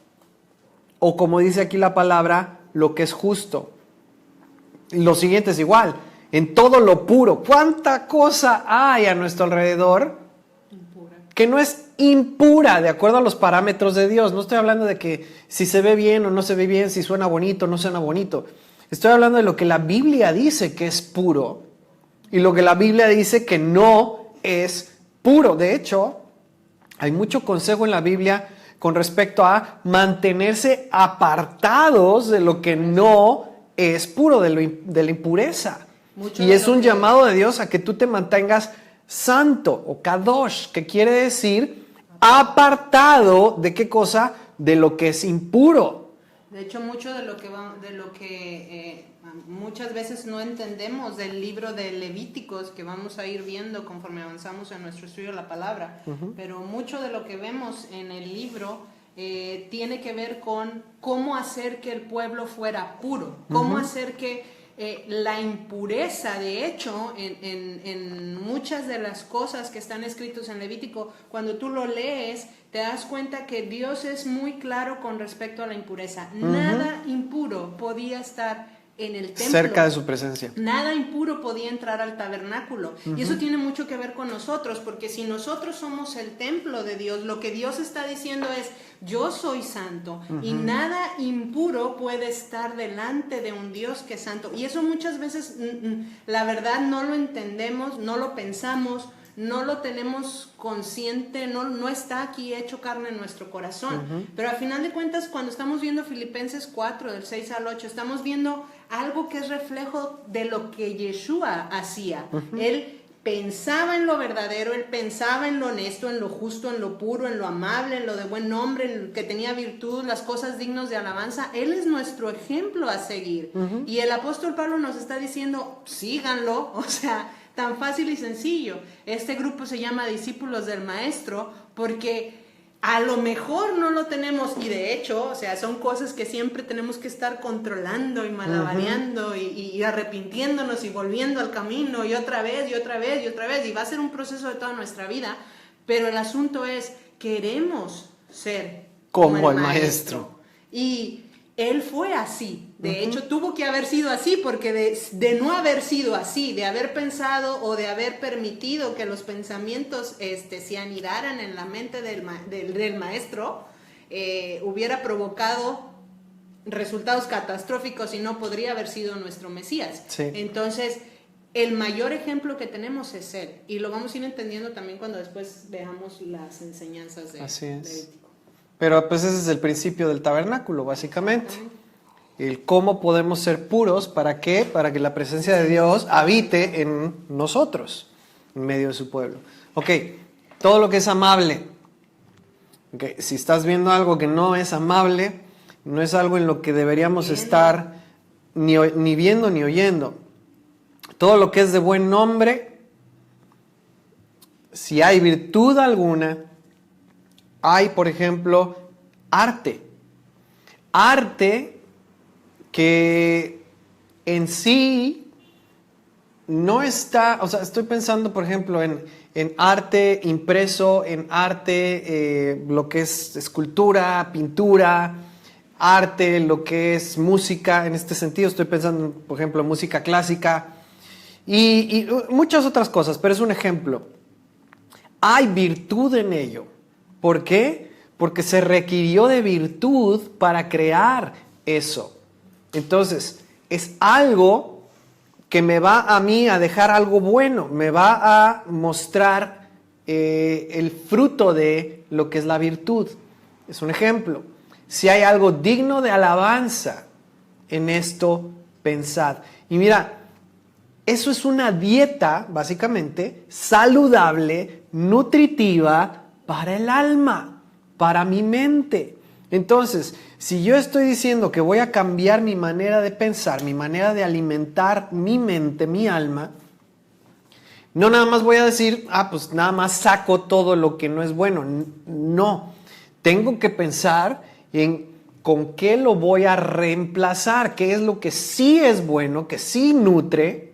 O como dice aquí la palabra, lo que es justo. Lo siguiente es igual, en todo lo puro. ¿Cuánta cosa hay a nuestro alrededor que no es impura de acuerdo a los parámetros de Dios? No estoy hablando de que si se ve bien o no se ve bien, si suena bonito o no suena bonito. Estoy hablando de lo que la Biblia dice que es puro y lo que la Biblia dice que no es puro. De hecho, hay mucho consejo en la Biblia con respecto a mantenerse apartados de lo que no es puro, de la impureza. Y es un llamado de Dios a que tú te mantengas santo o kadosh, que quiere decir apartado de qué cosa, de lo que es impuro. De hecho, mucho de lo que muchas veces no entendemos del libro de Levíticos, que vamos a ir viendo conforme avanzamos en nuestro estudio de la palabra, pero mucho de lo que vemos en el libro tiene que ver con cómo hacer que el pueblo fuera puro, cómo hacer que la impureza, de hecho, en muchas de las cosas que están escritos en Levítico, cuando tú lo lees, te das cuenta que Dios es muy claro con respecto a la impureza. Nada impuro podía estar en el templo. Cerca de su presencia. Nada impuro podía entrar al tabernáculo. Y eso tiene mucho que ver con nosotros, porque si nosotros somos el templo de Dios, lo que Dios está diciendo es: yo soy santo y nada impuro puede estar delante de un Dios que es santo. Y eso muchas veces, la verdad, no lo entendemos, no lo pensamos, no lo tenemos consciente, no está aquí hecho carne en nuestro corazón. Pero al final de cuentas, cuando estamos viendo Filipenses 4, del 6 al 8, estamos viendo algo que es reflejo de lo que Yeshua hacía. Él pensaba en lo verdadero, él pensaba en lo honesto, en lo justo, en lo puro, en lo amable, en lo de buen nombre, en lo que tenía virtud, las cosas dignas de alabanza. Él es nuestro ejemplo a seguir. Y el apóstol Pablo nos está diciendo, síganlo, o sea, tan fácil y sencillo. Este grupo se llama Discípulos del Maestro porque a lo mejor no lo tenemos, y de hecho, o sea, son cosas que siempre tenemos que estar controlando y malabareando y arrepintiéndonos y volviendo al camino y otra vez y otra vez y otra vez, y va a ser un proceso de toda nuestra vida, pero el asunto es, queremos ser como el maestro. Y él fue así, de hecho tuvo que haber sido así, porque de no haber sido así, de haber pensado o de haber permitido que los pensamientos se anidaran en la mente del maestro, hubiera provocado resultados catastróficos y no podría haber sido nuestro Mesías. Sí. Entonces, el mayor ejemplo que tenemos es él, y lo vamos a ir entendiendo también cuando después veamos las enseñanzas de Levítico. Pero pues ese es el principio del tabernáculo, básicamente. El cómo podemos ser puros, ¿para qué? Para que la presencia de Dios habite en nosotros, en medio de su pueblo. Ok, todo lo que es amable. Okay, si estás viendo algo que no es amable, no es algo en lo que deberíamos estar ni viendo ni oyendo. Todo lo que es de buen nombre, si hay virtud alguna, hay, por ejemplo, arte. Arte que en sí no está, o sea, estoy pensando, por ejemplo, en arte impreso, en arte, lo que es escultura, pintura, arte, lo que es música. En este sentido estoy pensando, por ejemplo, en música clásica y muchas otras cosas, pero es un ejemplo. Hay virtud en ello. ¿Por qué? Porque se requirió de virtud para crear eso. Entonces, es algo que me va a mí a dejar algo bueno, me va a mostrar el fruto de lo que es la virtud. Es un ejemplo. Si hay algo digno de alabanza en esto, pensad. Y mira, eso es una dieta, básicamente, saludable, nutritiva, para el alma, para mi mente. Entonces, si yo estoy diciendo que voy a cambiar mi manera de pensar, mi manera de alimentar mi mente, mi alma, no nada más voy a decir, pues nada más saco todo lo que no es bueno. No, tengo que pensar en con qué lo voy a reemplazar, qué es lo que sí es bueno, que sí nutre,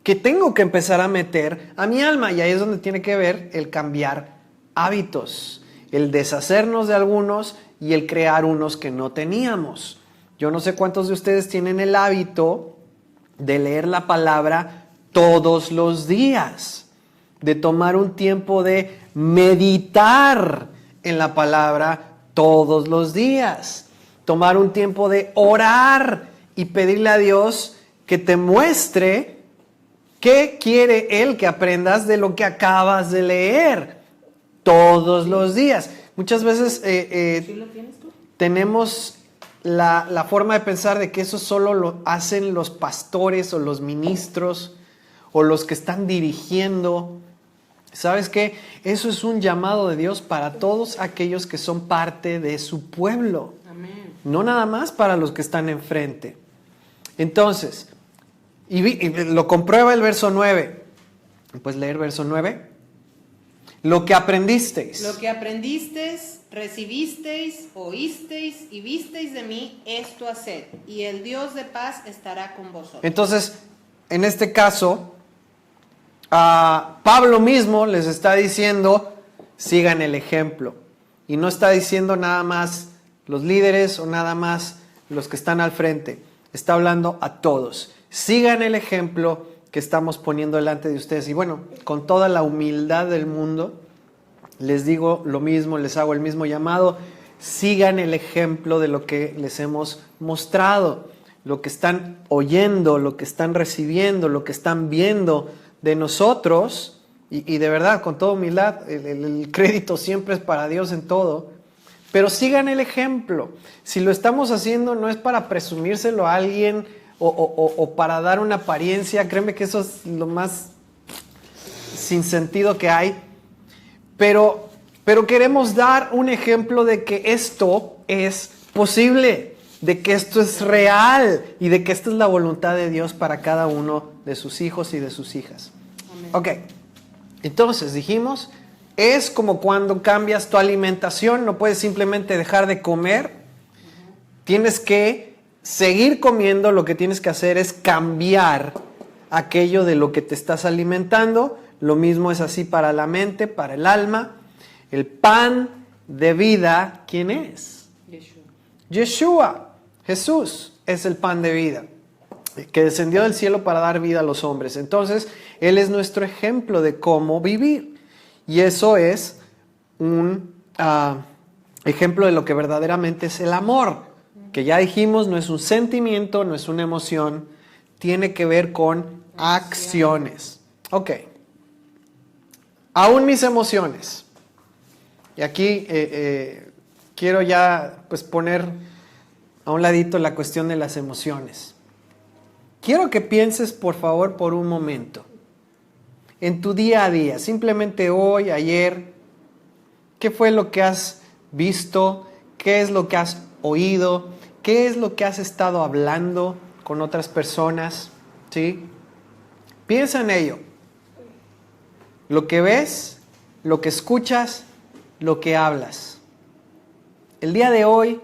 que tengo que empezar a meter a mi alma. Y ahí es donde tiene que ver el cambiar hábitos, el deshacernos de algunos y el crear unos que no teníamos. Yo no sé cuántos de ustedes tienen el hábito de leer la palabra todos los días, de tomar un tiempo de meditar en la palabra todos los días, tomar un tiempo de orar y pedirle a Dios que te muestre qué quiere Él que aprendas de lo que acabas de leer. Todos los días. Muchas veces ¿Sí lo tienes tú? tenemos la forma de pensar de que eso solo lo hacen los pastores o los ministros o los que están dirigiendo. ¿Sabes qué? Eso es un llamado de Dios para todos aquellos que son parte de su pueblo. Amén. No nada más para los que están enfrente. Entonces, y lo comprueba el verso 9. ¿Puedes leer verso 9? Lo que aprendisteis. Lo que aprendisteis, recibisteis, oísteis y visteis de mí, esto haced, y el Dios de paz estará con vosotros. Entonces, en este caso, Pablo mismo les está diciendo, sigan el ejemplo. Y no está diciendo nada más los líderes o nada más los que están al frente. Está hablando a todos. Sigan el ejemplo que estamos poniendo delante de ustedes. Y bueno, con toda la humildad del mundo, les digo lo mismo, les hago el mismo llamado. Sigan el ejemplo de lo que les hemos mostrado, lo que están oyendo, lo que están recibiendo, lo que están viendo de nosotros. Y de verdad, con toda humildad, el crédito siempre es para Dios en todo. Pero sigan el ejemplo. Si lo estamos haciendo no es para presumírselo a alguien o para dar una apariencia. Créeme que eso es lo más sin sentido que hay. Pero queremos dar un ejemplo de que esto es posible, de que esto es real y de que esta es la voluntad de Dios para cada uno de sus hijos y de sus hijas. Amén. Ok, entonces dijimos, es como cuando cambias tu alimentación, no puedes simplemente dejar de comer, tienes que seguir comiendo, lo que tienes que hacer es cambiar aquello de lo que te estás alimentando. Lo mismo es así para la mente, para el alma. El pan de vida, ¿quién es? Yeshua. Yeshua, Jesús es el pan de vida, que descendió del cielo para dar vida a los hombres. Entonces, Él es nuestro ejemplo de cómo vivir. Y eso es un ejemplo de lo que verdaderamente es el amor, que ya dijimos, no es un sentimiento, no es una emoción, tiene que ver con acciones. Ok. Aún mis emociones. Y aquí quiero ya pues poner a un ladito la cuestión de las emociones. Quiero que pienses, por favor, por un momento, en tu día a día, simplemente hoy, ayer, ¿qué fue lo que has visto? ¿Qué es lo que has oído? ¿Qué es lo que has estado hablando con otras personas? ¿Sí? Piensa en ello. Lo que ves, lo que escuchas, lo que hablas. El día de hoy,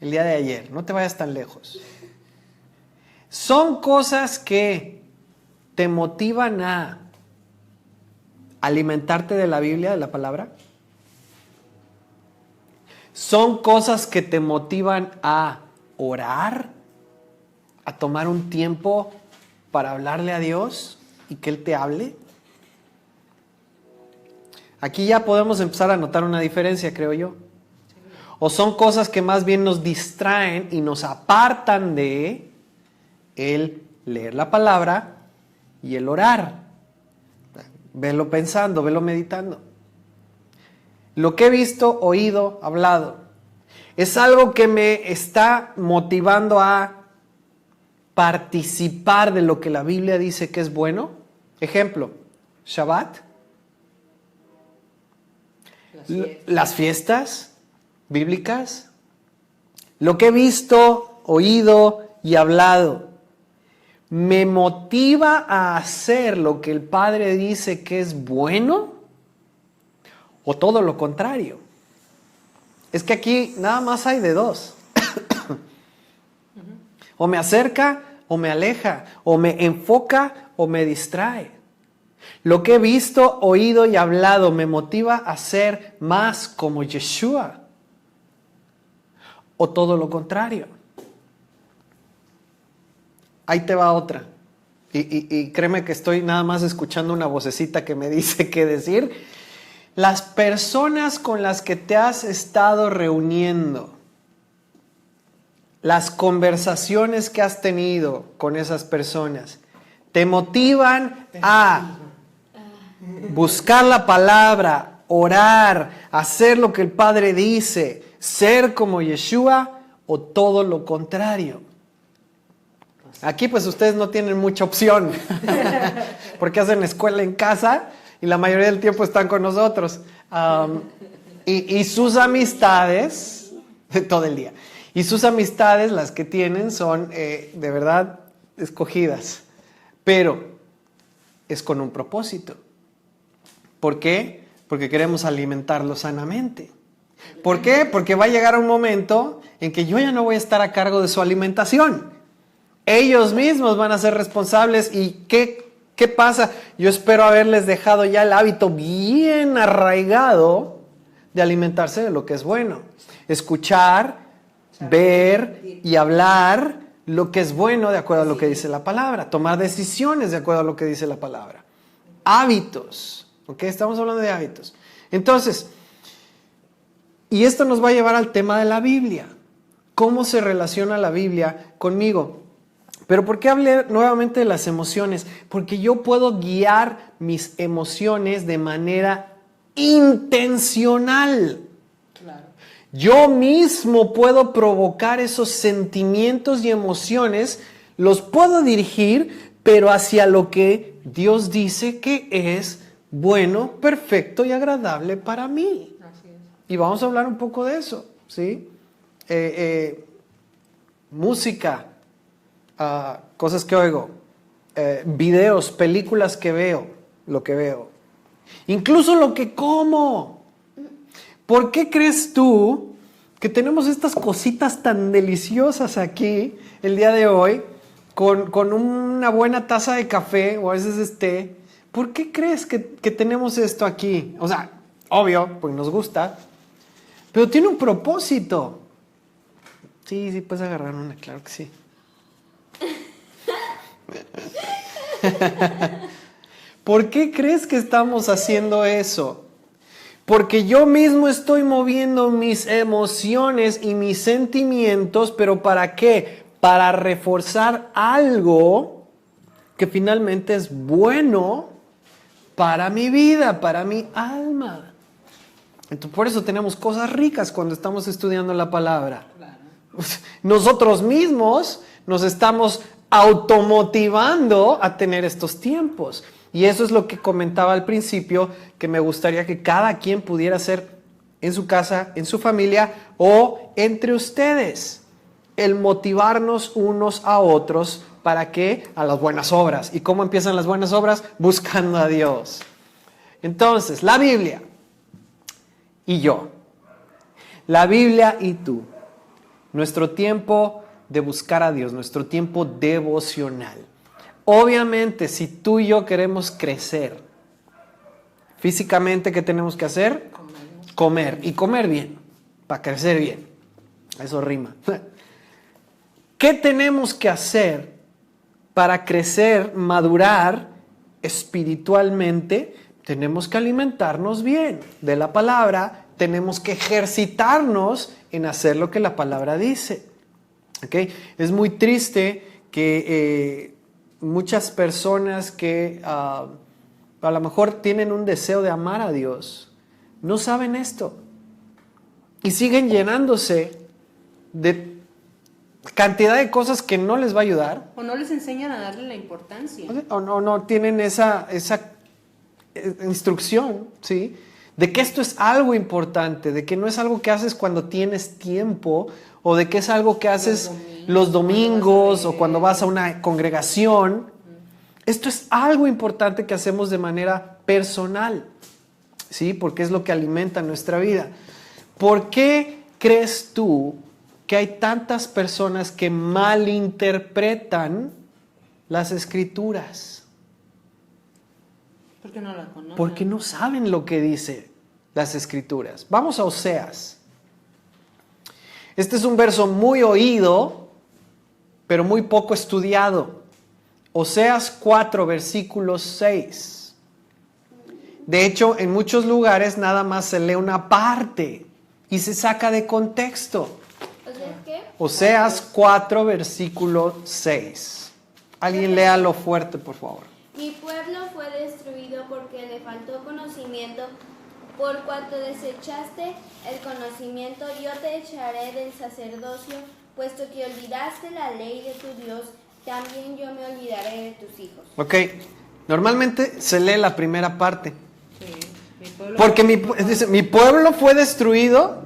el día de ayer, no te vayas tan lejos. Son cosas que te motivan a alimentarte de la Biblia, de la palabra. Son cosas que te motivan a orar, a tomar un tiempo para hablarle a Dios y que Él te hable. Aquí ya podemos empezar a notar una diferencia, creo yo. O son cosas que más bien nos distraen y nos apartan de el leer la palabra y el orar. Velo pensando, velo meditando. Lo que he visto, oído, hablado, es algo que me está motivando a participar de lo que la Biblia dice que es bueno. Ejemplo, Shabbat. Las fiestas bíblicas, lo que he visto, oído y hablado, ¿me motiva a hacer lo que el Padre dice que es bueno? ¿O todo lo contrario? Es que aquí nada más hay de dos. O me acerca o me aleja, o me enfoca o me distrae. Lo que he visto, oído y hablado me motiva a ser más como Yeshua. O todo lo contrario. Ahí te va otra. Y créeme que estoy nada más escuchando una vocecita que me dice qué decir. Las personas con las que te has estado reuniendo, las conversaciones que has tenido con esas personas, te motivan a buscar la palabra, orar, hacer lo que el Padre dice, ser como Yeshua, o todo lo contrario. Aquí pues ustedes no tienen mucha opción, porque hacen escuela en casa y la mayoría del tiempo están con nosotros. Y sus amistades, todo el día, y sus amistades, las que tienen, son de verdad escogidas, pero es con un propósito. ¿Por qué? Porque queremos alimentarlos sanamente. ¿Por qué? Porque va a llegar un momento en que yo ya no voy a estar a cargo de su alimentación. Ellos mismos van a ser responsables. ¿Y qué pasa? Yo espero haberles dejado ya el hábito bien arraigado de alimentarse de lo que es bueno. Escuchar, ver y hablar lo que es bueno de acuerdo a lo que dice la palabra. Tomar decisiones de acuerdo a lo que dice la palabra. Hábitos. ¿Ok? Estamos hablando de hábitos. Entonces, y esto nos va a llevar al tema de la Biblia. ¿Cómo se relaciona la Biblia conmigo? Pero ¿por qué hablé nuevamente de las emociones? Porque yo puedo guiar mis emociones de manera intencional. Claro. Yo mismo puedo provocar esos sentimientos y emociones, los puedo dirigir, pero hacia lo que Dios dice que es bueno, perfecto y agradable para mí. Así es. Y vamos a hablar un poco de eso, ¿sí? Música, cosas que oigo, videos, películas que veo, lo que veo, incluso lo que como. ¿Por qué crees tú que tenemos estas cositas tan deliciosas aquí el día de hoy con una buena taza de café o a veces té? ¿Por qué crees que tenemos esto aquí? O sea, obvio, pues nos gusta, pero tiene un propósito. Sí, puedes agarrar una, claro que sí. ¿Por qué crees que estamos haciendo eso? Porque yo mismo estoy moviendo mis emociones y mis sentimientos, pero ¿para qué? Para reforzar algo que finalmente es bueno para mi vida, para mi alma. Entonces, por eso tenemos cosas ricas cuando estamos estudiando la palabra. Claro. Nosotros mismos nos estamos automotivando a tener estos tiempos. Y eso es lo que comentaba al principio, que me gustaría que cada quien pudiera hacer en su casa, en su familia o entre ustedes. El motivarnos unos a otros para que a las buenas obras. ¿Y cómo empiezan las buenas obras? Buscando a Dios. Entonces, la Biblia y yo. La Biblia y tú. Nuestro tiempo de buscar a Dios, nuestro tiempo devocional. Obviamente, si tú y yo queremos crecer, físicamente, ¿qué tenemos que hacer? Comer. Y comer bien, para crecer bien. Eso rima. ¿Qué tenemos que hacer para crecer, madurar espiritualmente? Tenemos que alimentarnos bien de la palabra, tenemos que ejercitarnos en hacer lo que la palabra dice. ¿Okay? Es muy triste que muchas personas que a lo mejor tienen un deseo de amar a Dios, no saben esto y siguen llenándose de cantidad de cosas que no les va a ayudar. O no les enseñan a darle la importancia. O no tienen esa instrucción, ¿sí? De que esto es algo importante, de que no es algo que haces cuando tienes tiempo, o de que es algo que haces los domingos o cuando vas a una congregación. Esto es algo importante que hacemos de manera personal, ¿sí? Porque es lo que alimenta nuestra vida. ¿Por qué crees tú que hay tantas personas que malinterpretan las Escrituras? Porque no la conocen. Porque no saben lo que dice las Escrituras. Vamos a Oseas. Este es un verso muy oído, pero muy poco estudiado. Oseas 4, versículo 6. De hecho, en muchos lugares nada más se lee una parte y se saca de contexto. ¿Qué? Oseas 4, versículo 6. Alguien léalo fuerte, por favor. Mi pueblo fue destruido porque le faltó conocimiento. Por cuanto desechaste el conocimiento, yo te echaré del sacerdocio, puesto que olvidaste la ley de tu Dios, también yo me olvidaré de tus hijos. Ok, normalmente se lee la primera parte. Sí, mi pueblo Porque mi pueblo fue destruido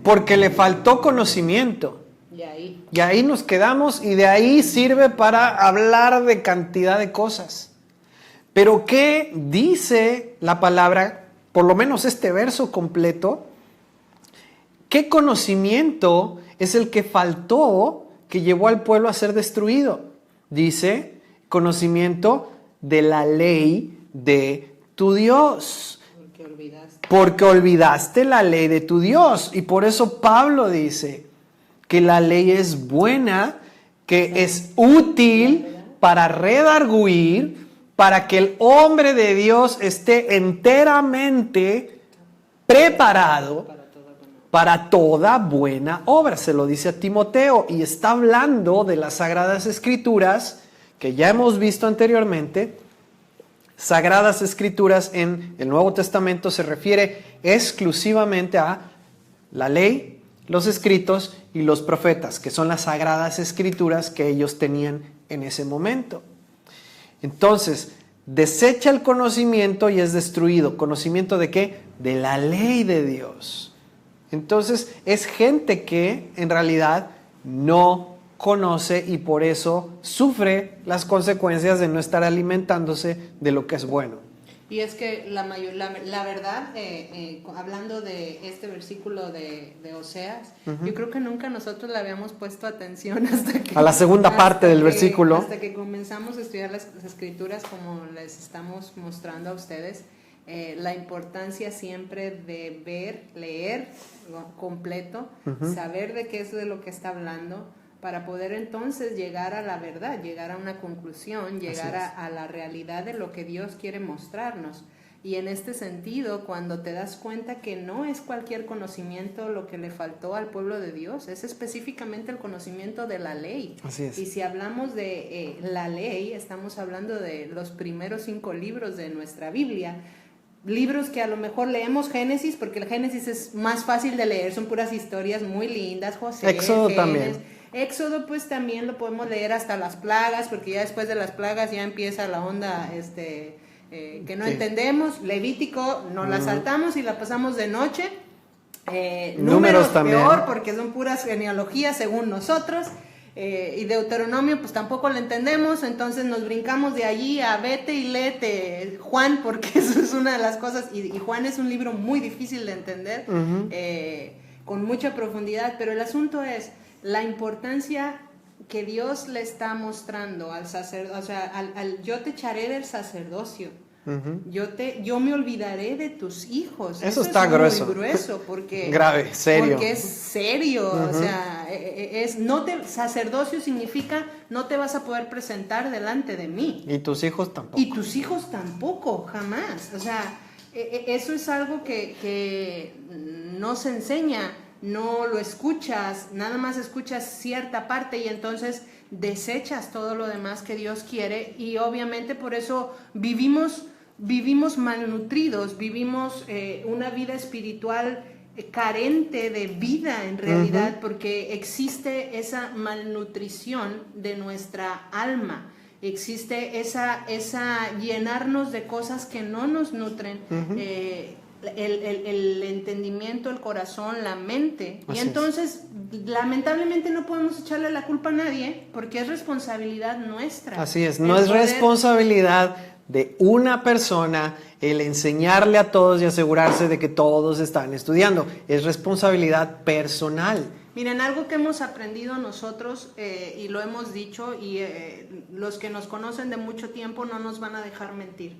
porque le faltó conocimiento. Y ahí nos quedamos y de ahí sirve para hablar de cantidad de cosas. Pero ¿qué dice la palabra? Por lo menos este verso completo. ¿Qué conocimiento es el que faltó que llevó al pueblo a ser destruido? Dice, conocimiento de la ley de tu Dios. Porque olvidaste la ley de tu Dios. Y por eso Pablo dice que la ley es buena, que es útil para redarguir, para que el hombre de Dios esté enteramente preparado para toda buena obra. Se lo dice a Timoteo y está hablando de las Sagradas Escrituras que ya hemos visto anteriormente. Sagradas Escrituras en el Nuevo Testamento se refiere exclusivamente a la ley, los escritos y los profetas, que son las Sagradas Escrituras que ellos tenían en ese momento. Entonces, desecha el conocimiento y es destruido. ¿Conocimiento de qué? De la ley de Dios. Entonces, es gente que en realidad no conoce y por eso sufre las consecuencias de no estar alimentándose de lo que es bueno. Y es que la verdad, hablando de este versículo de Oseas, yo creo que nunca nosotros le habíamos puesto atención hasta que... A la segunda parte del versículo. Hasta que comenzamos a estudiar las escrituras como les estamos mostrando a ustedes, la importancia siempre de ver, leer completo, saber de qué es de lo que está hablando, para poder entonces llegar a la verdad, llegar a una conclusión, llegar a la realidad de lo que Dios quiere mostrarnos. Y en este sentido, cuando te das cuenta que no es cualquier conocimiento lo que le faltó al pueblo de Dios, es específicamente el conocimiento de la ley. Así es. Y si hablamos de la ley, estamos hablando de los primeros 5 libros de nuestra Biblia, libros que a lo mejor leemos Génesis, porque el Génesis es más fácil de leer, son puras historias muy lindas, José, Éxodo Génesis, también. Éxodo pues también lo podemos leer hasta las plagas, porque ya después de las plagas ya empieza la onda que no entendemos. Levítico nos la saltamos y la pasamos de noche. Números también. Peor, porque son puras genealogías según nosotros. Y Deuteronomio pues tampoco lo entendemos, entonces nos brincamos de allí a vete y léete Juan, porque eso es una de las cosas, y Juan es un libro muy difícil de entender, con mucha profundidad, pero el asunto es la importancia que Dios le está mostrando al sacerdocio, o sea, al yo te echaré del sacerdocio, yo me olvidaré de tus hijos. Eso está grueso. Muy grueso, porque grave, serio. Porque es serio, o sea, sacerdocio significa no te vas a poder presentar delante de mí. Y tus hijos tampoco. Y tus hijos tampoco, jamás. O sea, eso es algo que no se enseña, no lo escuchas, nada más escuchas cierta parte y entonces desechas todo lo demás que Dios quiere, y obviamente por eso vivimos malnutridos, vivimos una vida espiritual carente de vida en realidad, porque existe esa malnutrición de nuestra alma, existe esa llenarnos de cosas que no nos nutren, el entendimiento, el corazón, la mente. Así y entonces lamentablemente no podemos echarle la culpa a nadie, porque es responsabilidad nuestra. Así es, no es responsabilidad de una persona el enseñarle a todos y asegurarse de que todos están estudiando, es responsabilidad personal. Miren, algo que hemos aprendido nosotros, y lo hemos dicho, y los que nos conocen de mucho tiempo no nos van a dejar mentir.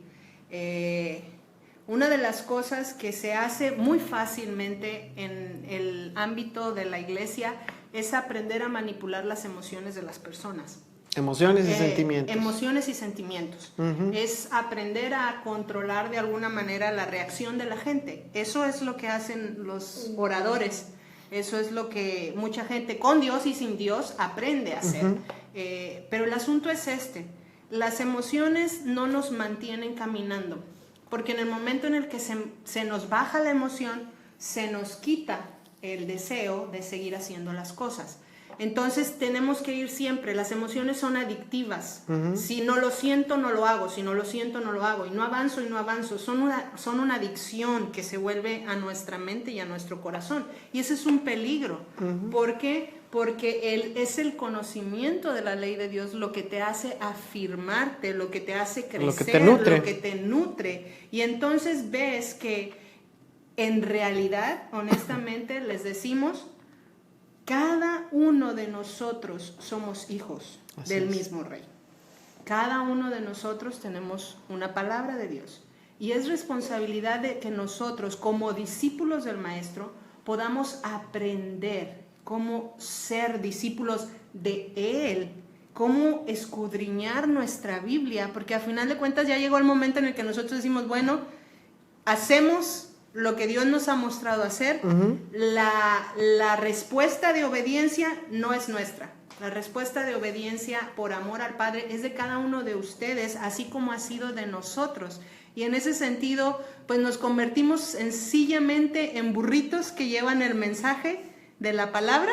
Una de las cosas que se hace muy fácilmente en el ámbito de la iglesia es aprender a manipular las emociones de las personas. Emociones y sentimientos. Emociones y sentimientos. Es aprender a controlar de alguna manera la reacción de la gente. Eso es lo que hacen los oradores. Eso es lo que mucha gente con Dios y sin Dios aprende a hacer. Pero el asunto es las emociones no nos mantienen caminando, porque en el momento en el que se nos baja la emoción, se nos quita el deseo de seguir haciendo las cosas. Entonces tenemos que ir siempre, las emociones son adictivas. Si no lo siento, no lo hago, si no lo siento, no lo hago, y no avanzo, son una adicción que se vuelve a nuestra mente y a nuestro corazón, y ese es un peligro. ¿Por qué? Porque es el conocimiento de la ley de Dios lo que te hace afirmarte, lo que te hace crecer, lo que te nutre, y entonces ves que en realidad, honestamente, les decimos, cada uno de nosotros somos hijos del mismo Rey. Cada uno de nosotros tenemos una palabra de Dios. Y es responsabilidad de que nosotros, como discípulos del Maestro, podamos aprender cómo ser discípulos de Él, cómo escudriñar nuestra Biblia, porque al final de cuentas ya llegó el momento en el que nosotros decimos, bueno, hacemos lo que Dios nos ha mostrado hacer, la respuesta de obediencia no es nuestra. La respuesta de obediencia por amor al Padre es de cada uno de ustedes, así como ha sido de nosotros. Y en ese sentido, pues nos convertimos sencillamente en burritos que llevan el mensaje de la palabra,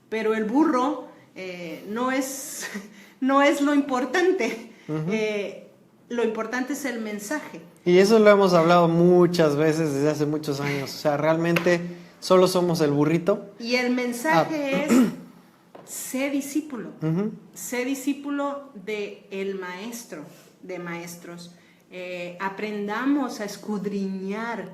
pero el burro no es lo importante. Lo importante es el mensaje. Y eso lo hemos hablado muchas veces desde hace muchos años. O sea, realmente solo somos el burrito. Y el mensaje es: sé discípulo. Sé discípulo del maestro de maestros. Aprendamos a escudriñar.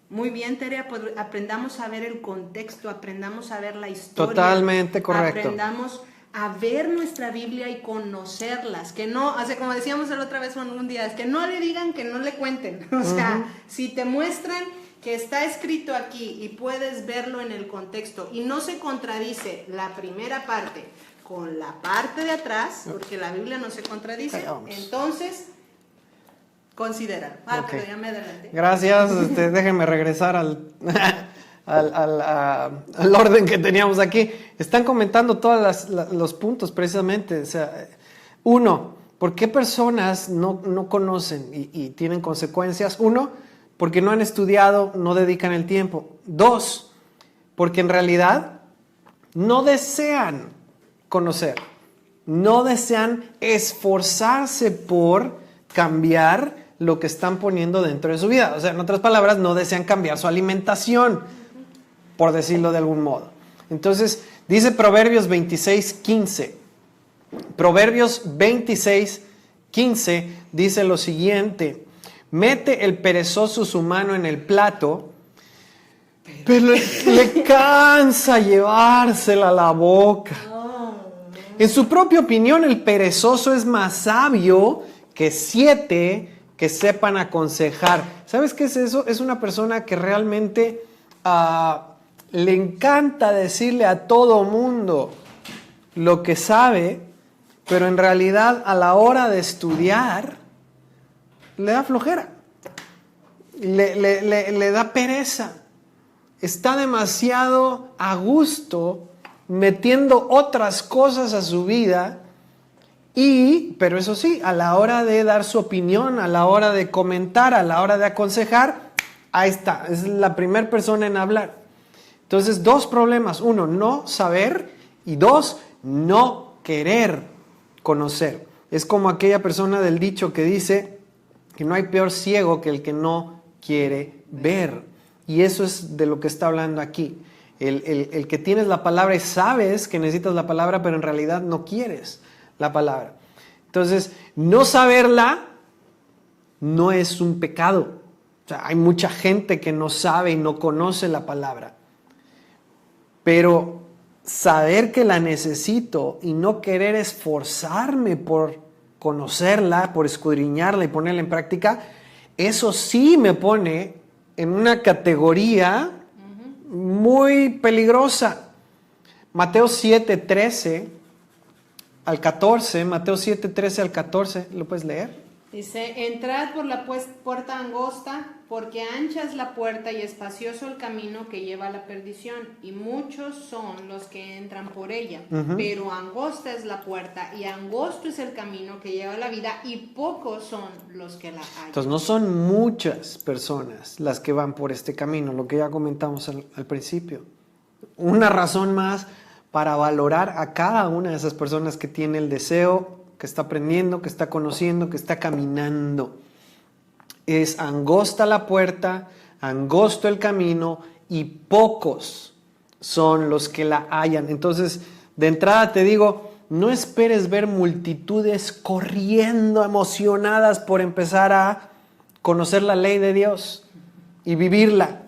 Muy bien, Tere, aprendamos a ver el contexto, aprendamos a ver la historia. Totalmente correcto. Aprendamos a ver nuestra Biblia y conocerlas, que no, o sea, como decíamos la otra vez un día, es que no le digan, que no le cuenten. O sea, si te muestran que está escrito aquí y puedes verlo en el contexto y no se contradice la primera parte con la parte de atrás, porque la Biblia no se contradice, entonces considéralo. Pero ya me adelanté. Gracias, déjenme regresar al orden que teníamos aquí. Están comentando todos los puntos precisamente. O sea, uno, ¿por qué personas no conocen y tienen consecuencias? Uno, porque no han estudiado, no dedican el tiempo. Dos, porque en realidad no desean conocer, no desean esforzarse por cambiar lo que están poniendo dentro de su vida. O sea, en otras palabras, no desean cambiar su alimentación, por decirlo de algún modo. Entonces, dice Proverbios 26:15. Proverbios 26:15 dice lo siguiente: mete el perezoso su mano en el plato, pero le cansa llevársela a la boca. En su propia opinión, el perezoso es más sabio que 7 que sepan aconsejar. ¿Sabes qué es eso? Es una persona que realmente le encanta decirle a todo mundo lo que sabe, pero en realidad a la hora de estudiar le da flojera, le da pereza. Está demasiado a gusto metiendo otras cosas a su vida. Pero eso sí, a la hora de dar su opinión, a la hora de comentar, a la hora de aconsejar, ahí está, es la primera persona en hablar. Entonces, 2 problemas: 1, no saber, y 2, no querer conocer. Es como aquella persona del dicho que dice que no hay peor ciego que el que no quiere ver. Y eso es de lo que está hablando aquí. El que tienes la palabra y sabes que necesitas la palabra, pero en realidad no quieres la palabra. Entonces, no saberla no es un pecado. O sea, hay mucha gente que no sabe y no conoce la palabra. Pero saber que la necesito y no querer esforzarme por conocerla, por escudriñarla y ponerla en práctica, eso sí me pone en una categoría muy peligrosa. Mateo 7:13 al 14, Mateo 7:13 al 14, ¿lo puedes leer? Dice: entrad por la puerta angosta, porque ancha es la puerta y espacioso el camino que lleva a la perdición, y muchos son los que entran por ella. Pero angosta es la puerta y angosto es el camino que lleva a la vida, y pocos son los que la hallan. Entonces no son muchas personas las que van por este camino, lo que ya comentamos al principio. Una razón más para valorar a cada una de esas personas que tiene el deseo, que está aprendiendo, que está conociendo, que está caminando. Es angosta la puerta, angosto el camino, y pocos son los que la hallan. Entonces, de entrada te digo, no esperes ver multitudes corriendo emocionadas por empezar a conocer la ley de Dios y vivirla.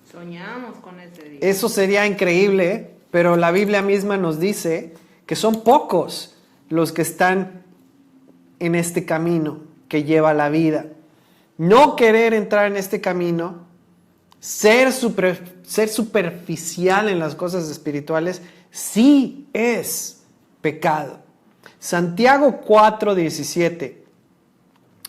Soñamos con ese día. Eso sería increíble, pero la Biblia misma nos dice que son pocos los que están en este camino que lleva a la vida. No querer entrar en este camino, ser superficial en las cosas espirituales, sí es pecado. Santiago 4:17.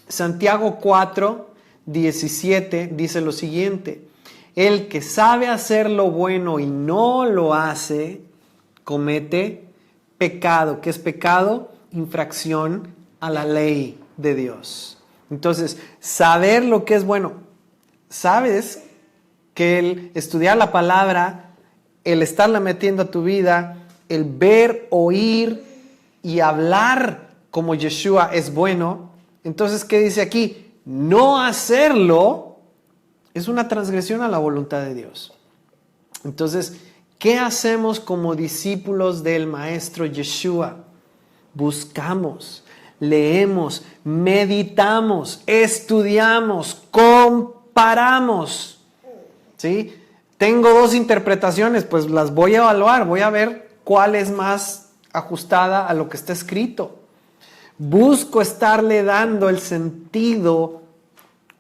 Santiago 4 17 dice lo siguiente: el que sabe hacer lo bueno y no lo hace, comete pecado. ¿Qué es pecado? Infracción a la ley de Dios. Entonces, saber lo que es bueno. ¿Sabes que el estudiar la palabra, el estarla metiendo a tu vida, el ver, oír y hablar como Yeshua es bueno? Entonces, ¿qué dice aquí? No hacerlo es una transgresión a la voluntad de Dios. Entonces, ¿qué hacemos como discípulos del Maestro Yeshua? Buscamos, leemos, meditamos, estudiamos, comparamos. ¿Sí? Tengo dos interpretaciones, pues las voy a evaluar, voy a ver cuál es más ajustada a lo que está escrito. Busco estarle dando el sentido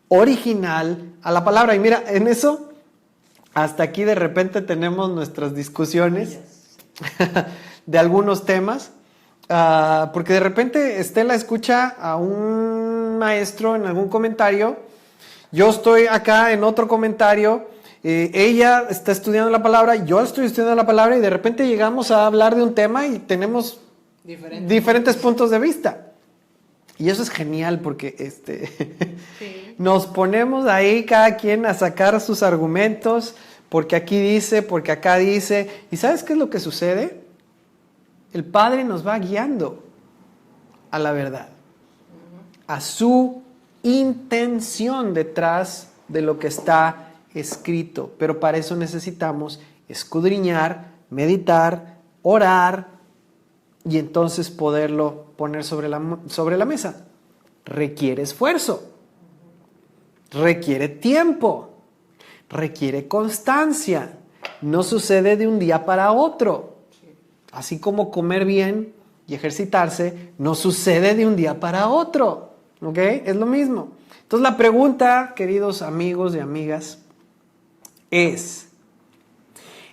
original a la palabra. Y mira, en eso, hasta aquí de repente tenemos nuestras discusiones de algunos temas, porque de repente Estela escucha a un maestro en algún comentario, yo estoy acá en otro comentario, ella está estudiando la palabra, yo estoy estudiando la palabra, y de repente llegamos a hablar de un tema y tenemos diferentes puntos de vista. Y eso es genial porque sí, nos ponemos ahí cada quien a sacar sus argumentos, porque aquí dice, porque acá dice. ¿Y sabes qué es lo que sucede? El Padre nos va guiando a la verdad, a su intención detrás de lo que está escrito. Pero para eso necesitamos escudriñar, meditar, orar y entonces poderlo poner sobre la mesa. Requiere esfuerzo, requiere tiempo, requiere constancia. No sucede de un día para otro. Así como comer bien y ejercitarse, no sucede de un día para otro. ¿Ok? Es lo mismo. Entonces la pregunta, queridos amigos y amigas, es: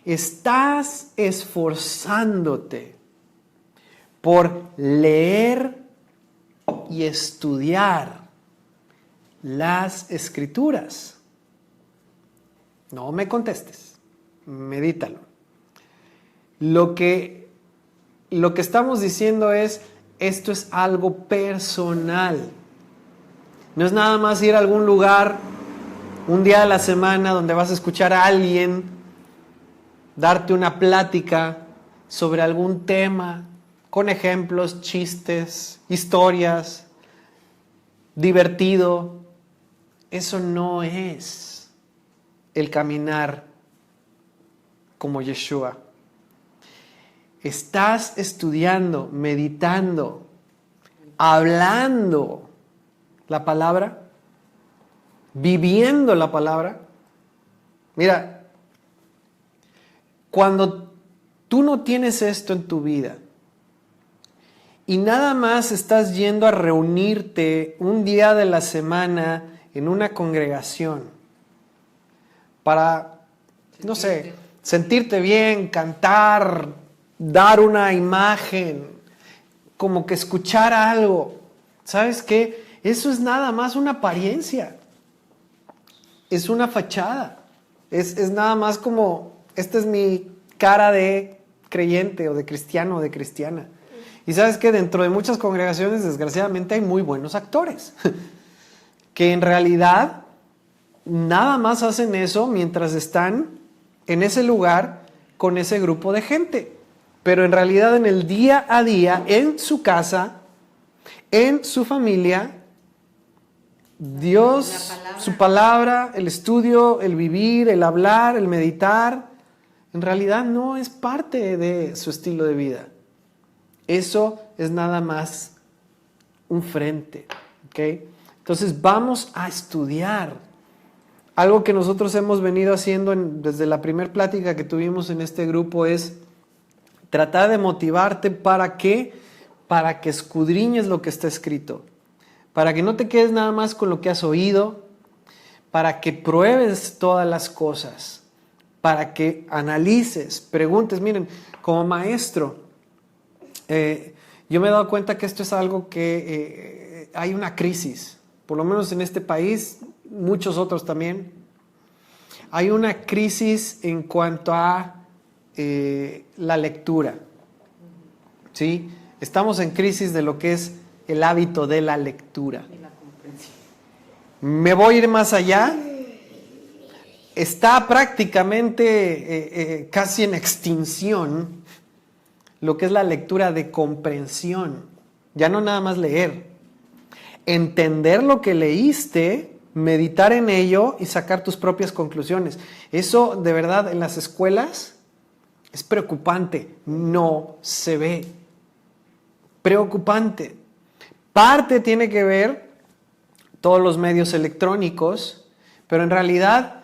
¿estás esforzándote por leer y estudiar las Escrituras? No me contestes, medítalo. Lo que estamos diciendo es, esto es algo personal. No es nada más ir a algún lugar un día de la semana donde vas a escuchar a alguien darte una plática sobre algún tema, con ejemplos, chistes, historias, divertido. Eso no es el caminar como Yeshua. Estás estudiando, meditando, hablando la palabra, viviendo la palabra. Mira, cuando tú no tienes esto en tu vida y nada más estás yendo a reunirte un día de la semana en una congregación para, no sé, sentirte bien, cantar, dar una imagen, como que escuchar algo, ¿sabes qué? Eso es nada más una apariencia, es una fachada, es nada más como, esta es mi cara de creyente o de cristiano o de cristiana. Y sabes que dentro de muchas congregaciones, desgraciadamente, hay muy buenos actores que en realidad nada más hacen eso mientras están en ese lugar con ese grupo de gente. Pero en realidad en el día a día, en su casa, en su familia, Dios, su palabra, el estudio, el vivir, el hablar, el meditar, en realidad no es parte de su estilo de vida. Eso es nada más un frente, ¿ok? Entonces vamos a estudiar. Algo que nosotros hemos venido haciendo desde la primera plática que tuvimos en este grupo es tratar de motivarte para que escudriñes lo que está escrito, para que no te quedes nada más con lo que has oído, para que pruebes todas las cosas, para que analices, preguntes. Miren, como maestro, yo me he dado cuenta que esto es algo que hay una crisis, por lo menos en este país, muchos otros también. Hay una crisis en cuanto a la lectura, ¿sí? Estamos en crisis de lo que es el hábito de la lectura. Me voy a ir más allá. Está prácticamente casi en extinción lo que es la lectura de comprensión. Ya no nada más leer. Entender lo que leíste, meditar en ello y sacar tus propias conclusiones. Eso de verdad en las escuelas es preocupante. No se ve. Preocupante. Parte tiene que ver todos los medios electrónicos, pero en realidad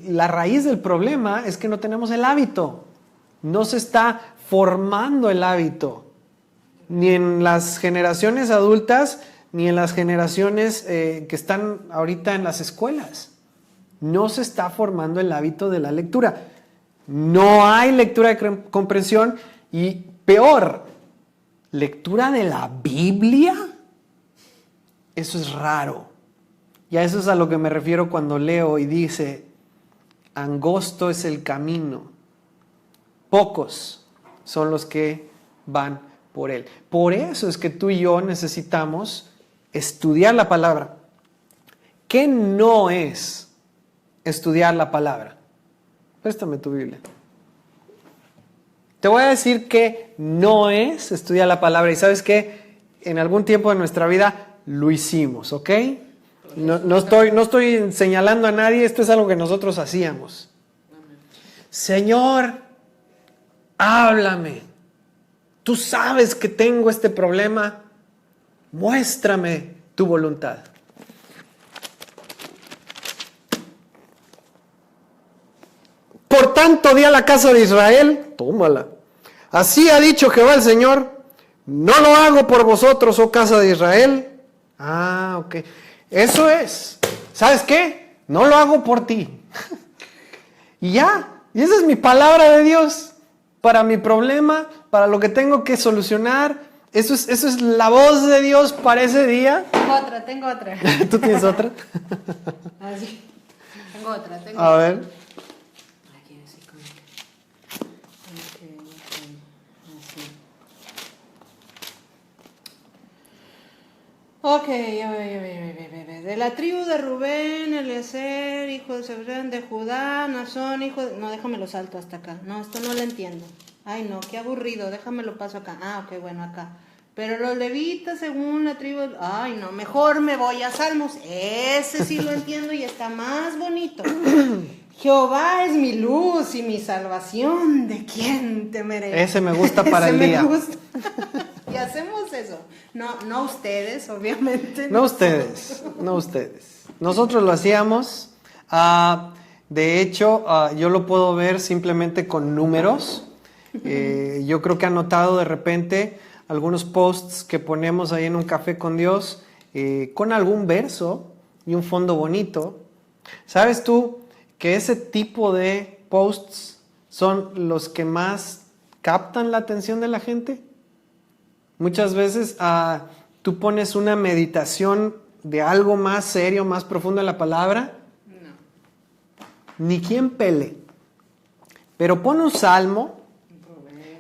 la raíz del problema es que no tenemos el hábito. No se está formando el hábito, ni en las generaciones adultas, ni en las generaciones que están ahorita en las escuelas. No se está formando el hábito de la lectura. No hay lectura de comprensión y peor, lectura de la Biblia. Eso es raro. Y a eso es a lo que me refiero cuando leo y dice, angosto es el camino. Pocos son los que van por él. Por eso es que tú y yo necesitamos estudiar la palabra. ¿Qué no es estudiar la palabra? Préstame tu Biblia. Te voy a decir que no es estudiar la palabra. Y sabes que en algún tiempo de nuestra vida lo hicimos, ¿ok? No estoy señalando a nadie, esto es algo que nosotros hacíamos. Señor, háblame. Tú sabes que tengo este problema. Muéstrame tu voluntad. Por tanto, di a la casa de Israel, tómala. Así ha dicho Jehová el Señor, no lo hago por vosotros, oh casa de Israel. Ah, ok. Eso es. ¿Sabes qué? No lo hago por ti. Y ya. Y esa es mi palabra de Dios. Para mi problema, para lo que tengo que solucionar. Eso es la voz de Dios para ese día. Tengo otra. ¿Tú tienes otra? Así. Tengo otra. A ver. Aquí, así como que. Ok, de la tribu de Rubén, Eliezer, hijo de Zebulón, de Judá, Nazón, hijo de... No, déjame salto hasta acá. No, esto no lo entiendo. Ay, no, qué aburrido, déjamelo paso acá. Ah, ok, bueno, acá. Pero los levitas según la tribu... Ay, no, mejor me voy a Salmos. Ese sí lo entiendo y está más bonito. Jehová es mi luz y mi salvación. ¿De quién temeré? Ese me gusta para el día. Me gusta. Y hacemos eso. No ustedes, obviamente. No ustedes. Nosotros lo hacíamos. De hecho, yo lo puedo ver simplemente con números. Yo creo que han notado de repente algunos posts que ponemos ahí en un café con Dios con algún verso y un fondo bonito. ¿Sabes tú que ese tipo de posts son los que más captan la atención de la gente? Muchas veces tú pones una meditación de algo más serio, más profundo en la palabra. No. Ni quien pele. Pero pon un salmo,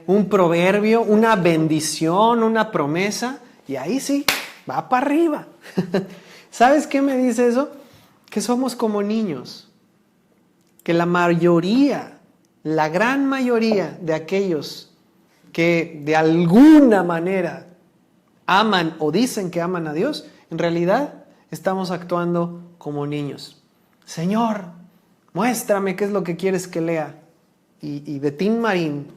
un proverbio, una bendición, una promesa, y ahí sí, va para arriba. ¿Sabes qué me dice eso? Que somos como niños. Que la mayoría, la gran mayoría de aquellos que de alguna manera aman o dicen que aman a Dios, en realidad estamos actuando como niños. Señor, muéstrame qué es lo que quieres que lea. Y de Tin Marín,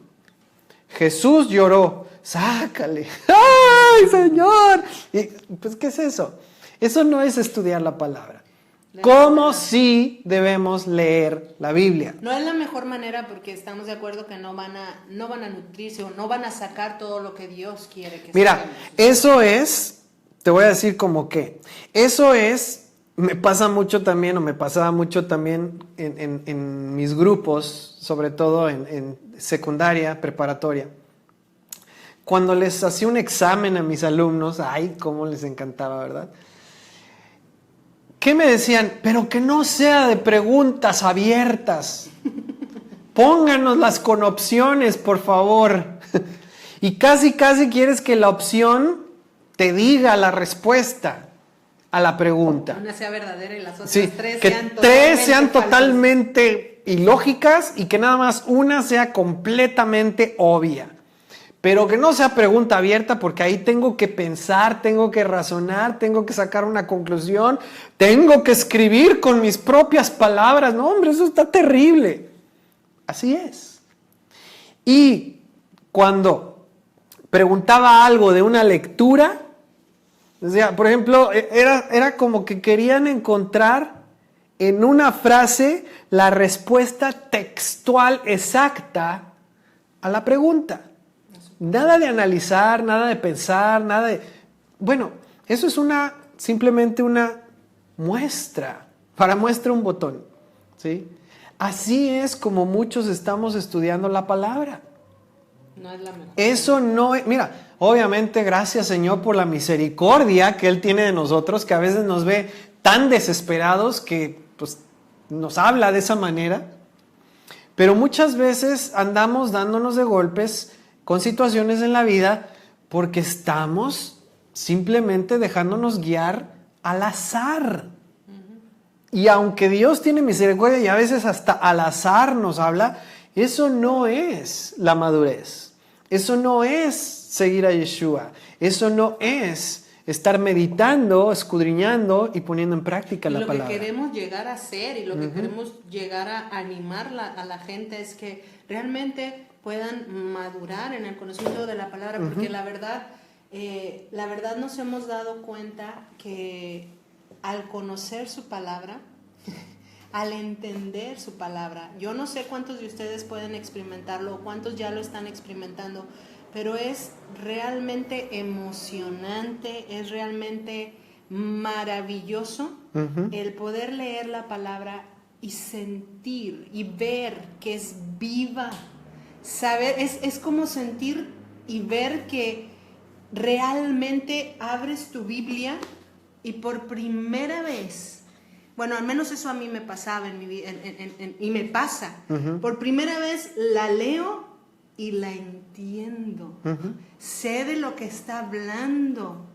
Jesús lloró, sácale. ¡Ay, Señor! Y, pues, ¿qué es eso? Eso no es estudiar la palabra. ¿Cómo sí debemos leer la Biblia? No es la mejor manera porque estamos de acuerdo que no van a nutrirse o no van a sacar todo lo que Dios quiere que Mira, saquemos. eso es, te voy a decir como que, eso es, me pasa mucho también o me pasaba mucho también en mis grupos, sobre todo en secundaria, preparatoria. Cuando les hacía un examen a mis alumnos, ay, cómo les encantaba, ¿verdad? ¿qué me decían? Pero que no sea de preguntas abiertas. Pónganoslas con opciones, por favor. Y casi quieres que la opción te diga la respuesta a la pregunta. Una sea verdadera y las otras Sí, tres que sean tres sean falsas. totalmente ilógicas y que nada más una sea completamente obvia. Pero que no sea pregunta abierta, porque ahí tengo que pensar, tengo que razonar, tengo que sacar una conclusión, tengo que escribir con mis propias palabras. No, hombre, eso está terrible. Así es. Y cuando preguntaba algo de una lectura, o sea, por ejemplo, era como que querían encontrar en una frase la respuesta textual exacta a la pregunta. Nada de analizar, nada de pensar, nada de... Bueno, eso es simplemente una muestra, para muestra un botón, ¿sí? Así es como muchos estamos estudiando la palabra. No es la mejor. Eso no es... Mira, obviamente gracias Señor por la misericordia que Él tiene de nosotros, que a veces nos ve tan desesperados que pues, nos habla de esa manera. Pero muchas veces andamos dándonos de golpes con situaciones en la vida porque estamos simplemente dejándonos guiar al azar. Y aunque Dios tiene misericordia y a veces hasta al azar nos habla, eso no es la madurez. Eso no es seguir a Yeshua. Eso no es estar meditando, escudriñando y poniendo en práctica la palabra. Lo que queremos llegar a hacer y lo que queremos llegar a animar a la gente es que realmente puedan madurar en el conocimiento de la palabra, porque la verdad nos hemos dado cuenta que al conocer su palabra, al entender su palabra, yo no sé cuántos de ustedes pueden experimentarlo o cuántos ya lo están experimentando, pero es realmente emocionante, es realmente maravilloso el poder leer la palabra y sentir y ver que es viva. Saber, es como sentir y ver que realmente abres tu Biblia y por primera vez, bueno, al menos eso a mí me pasaba en mi vida y me pasa, por primera vez la leo y la entiendo, sé de lo que está hablando,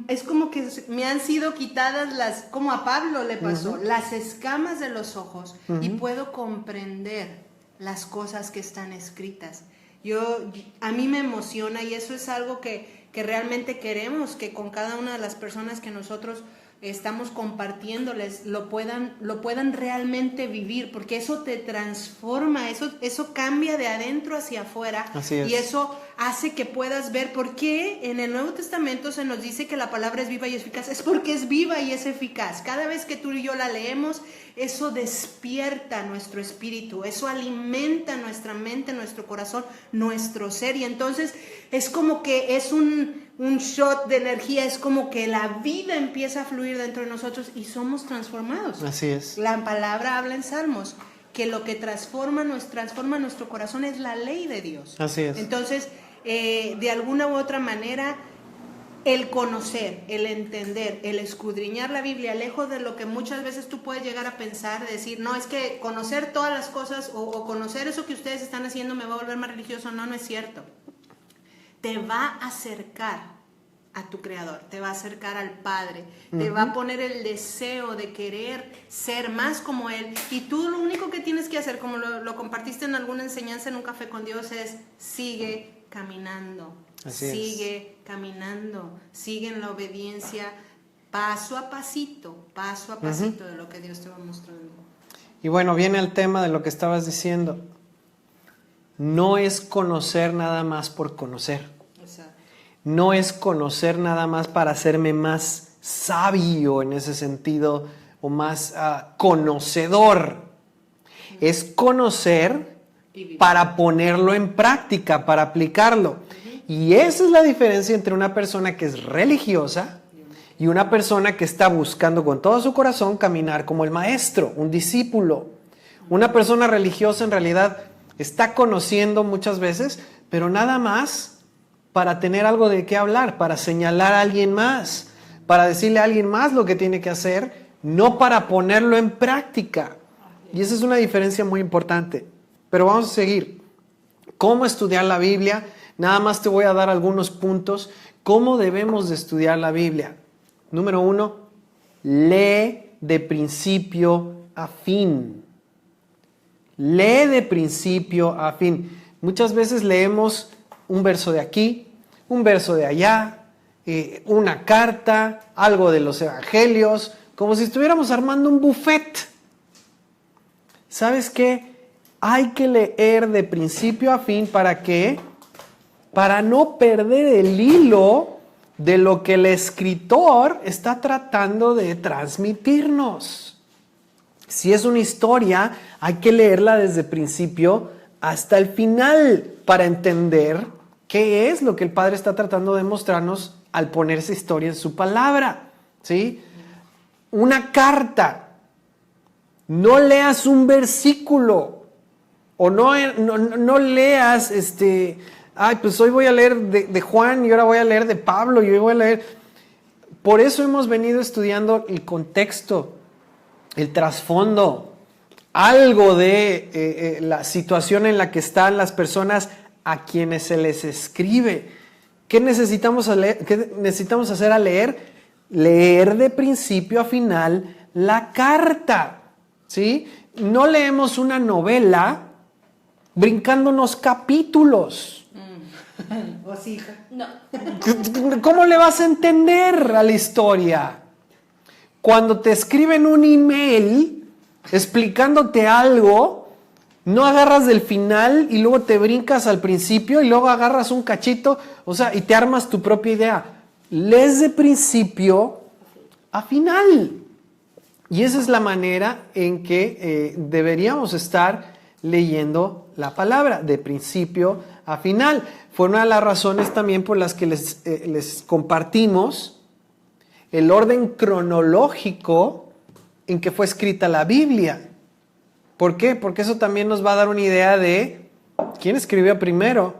es como que me han sido quitadas como a Pablo le pasó, las escamas de los ojos y puedo comprender las cosas que están escritas. A mí me emociona y eso es algo que realmente queremos que con cada una de las personas que nosotros estamos compartiéndoles lo puedan realmente vivir, porque eso te transforma, eso cambia de adentro hacia afuera. Así es. Y eso hace que puedas ver por qué en el Nuevo Testamento se nos dice que la palabra es viva y eficaz. Es porque es viva y es eficaz. Cada vez que tú y yo la leemos, eso despierta nuestro espíritu, eso alimenta nuestra mente, nuestro corazón, nuestro ser, y entonces es como que es un shot de energía, es como que la vida empieza a fluir dentro de nosotros y somos transformados. Así es. La palabra habla en Salmos que lo que transforma nuestro corazón es la ley de Dios. Así es. Entonces, de alguna u otra manera, el conocer, el entender, el escudriñar la Biblia, lejos de lo que muchas veces tú puedes llegar a pensar, de decir, no, es que conocer todas las cosas o conocer eso que ustedes están haciendo me va a volver más religioso. No es cierto. Te va a acercar a tu Creador, te va a acercar al Padre, te va a poner el deseo de querer ser más como Él, y tú lo único que tienes que hacer, como lo compartiste en alguna enseñanza en un café con Dios, es sigue caminando. Sigue caminando, sigue en la obediencia, paso a pasito de lo que Dios te va mostrando. Y bueno, viene el tema de lo que estabas diciendo. No es conocer nada más por conocer. Exacto. No es conocer nada más para hacerme más sabio en ese sentido o más conocedor. Es conocer para ponerlo en práctica, para aplicarlo. Y esa es la diferencia entre una persona que es religiosa y una persona que está buscando con todo su corazón caminar como el maestro, un discípulo. Una persona religiosa en realidad está conociendo muchas veces, pero nada más para tener algo de qué hablar, para señalar a alguien más, para decirle a alguien más lo que tiene que hacer, no para ponerlo en práctica. Y esa es una diferencia muy importante. Pero vamos a seguir. ¿Cómo estudiar la Biblia? Nada más te voy a dar algunos puntos. ¿Cómo debemos de estudiar la Biblia? Número 1, lee de principio a fin. Lee de principio a fin. Muchas veces leemos un verso de aquí, un verso de allá, una carta, algo de los evangelios, como si estuviéramos armando un buffet. ¿Sabes qué? Hay que leer de principio a fin. ¿Para qué? Para no perder el hilo de lo que el escritor está tratando de transmitirnos. Si es una historia, hay que leerla desde el principio hasta el final para entender qué es lo que el Padre está tratando de mostrarnos al poner esa historia en su palabra. ¿Sí? Una carta. No leas un versículo o no leas pues hoy voy a leer de Juan y ahora voy a leer de Pablo y hoy voy a leer. Por eso hemos venido estudiando el contexto, el trasfondo, algo de la situación en la que están las personas a quienes se les escribe. ¿Qué necesitamos hacer al leer? Leer de principio a final la carta. ¿Sí? No leemos una novela brincándonos capítulos. ¿O sí, hija? No. ¿Cómo le vas a entender a la historia? Cuando te escriben un email explicándote algo, no agarras del final y luego te brincas al principio y luego agarras un cachito, y te armas tu propia idea. Lees de principio a final. Y esa es la manera en que deberíamos estar leyendo la palabra, de principio a final. Fue una de las razones también por las que les compartimos el orden cronológico en que fue escrita la Biblia. ¿Por qué? Porque eso también nos va a dar una idea de quién escribió primero.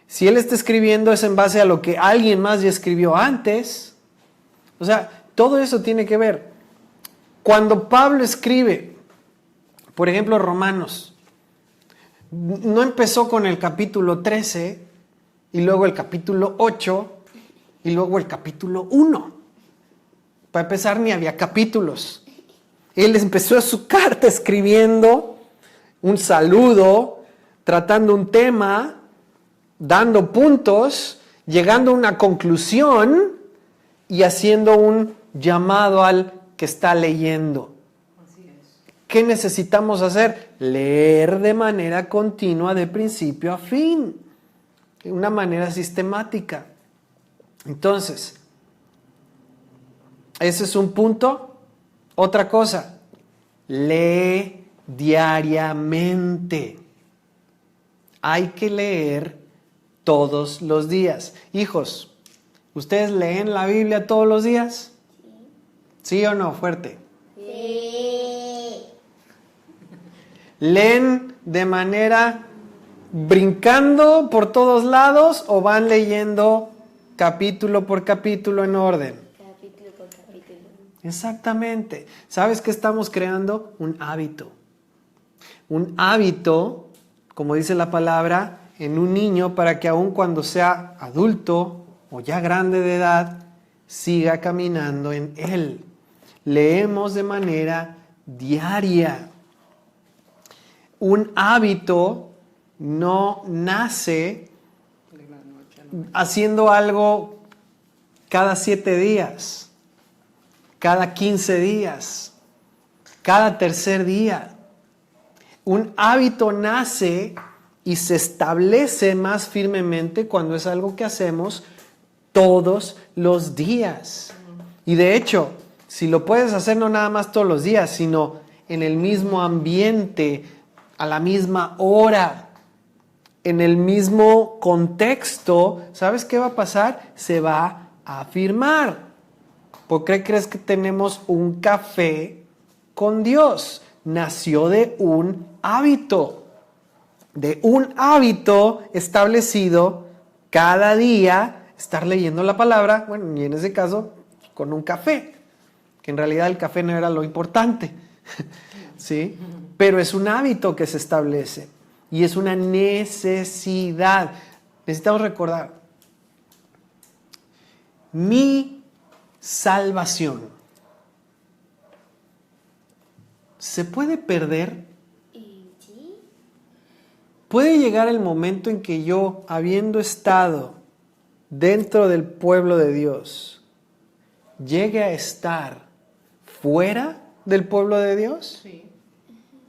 Si él está escribiendo es en base a lo que alguien más ya escribió antes. Todo eso tiene que ver. Cuando Pablo escribe, por ejemplo, Romanos, no empezó con el capítulo 13 y luego el capítulo 8 y luego el capítulo 1. Para empezar, ni había capítulos. Él empezó su carta escribiendo un saludo, tratando un tema, dando puntos, llegando a una conclusión y haciendo un llamado al que está leyendo. Así es. ¿Qué necesitamos hacer? Leer de manera continua, de principio a fin, de una manera sistemática. Entonces, ese es un punto. Otra cosa, lee diariamente. Hay que leer todos los días. Hijos, ¿ustedes leen la Biblia todos los días? ¿Sí o no? Fuerte. Sí. ¿Leen de manera brincando por todos lados o van leyendo capítulo por capítulo en orden? Capítulo por capítulo. Exactamente. ¿Sabes qué estamos creando? Un hábito. Un hábito, como dice la palabra, en un niño para que aun cuando sea adulto o ya grande de edad, siga caminando en él. Leemos de manera diaria. Un hábito no nace haciendo algo cada 7 días, cada 15 días, cada tercer día. Un hábito nace y se establece más firmemente cuando es algo que hacemos todos los días. Y de hecho, si lo puedes hacer no nada más todos los días, sino en el mismo ambiente, a la misma hora, en el mismo contexto, ¿sabes qué va a pasar? Se va a afirmar. ¿Por qué crees que tenemos un café con Dios? Nació de un hábito establecido cada día, estar leyendo la palabra, bueno, y en ese caso, con un café, que en realidad el café no era lo importante, ¿sí? Pero es un hábito que se establece y es una necesidad. Necesitamos recordar, mi salvación se puede perder. ¿Sí? Puede llegar el momento en que yo, habiendo estado dentro del pueblo de Dios, llegue a estar fuera del pueblo de Dios.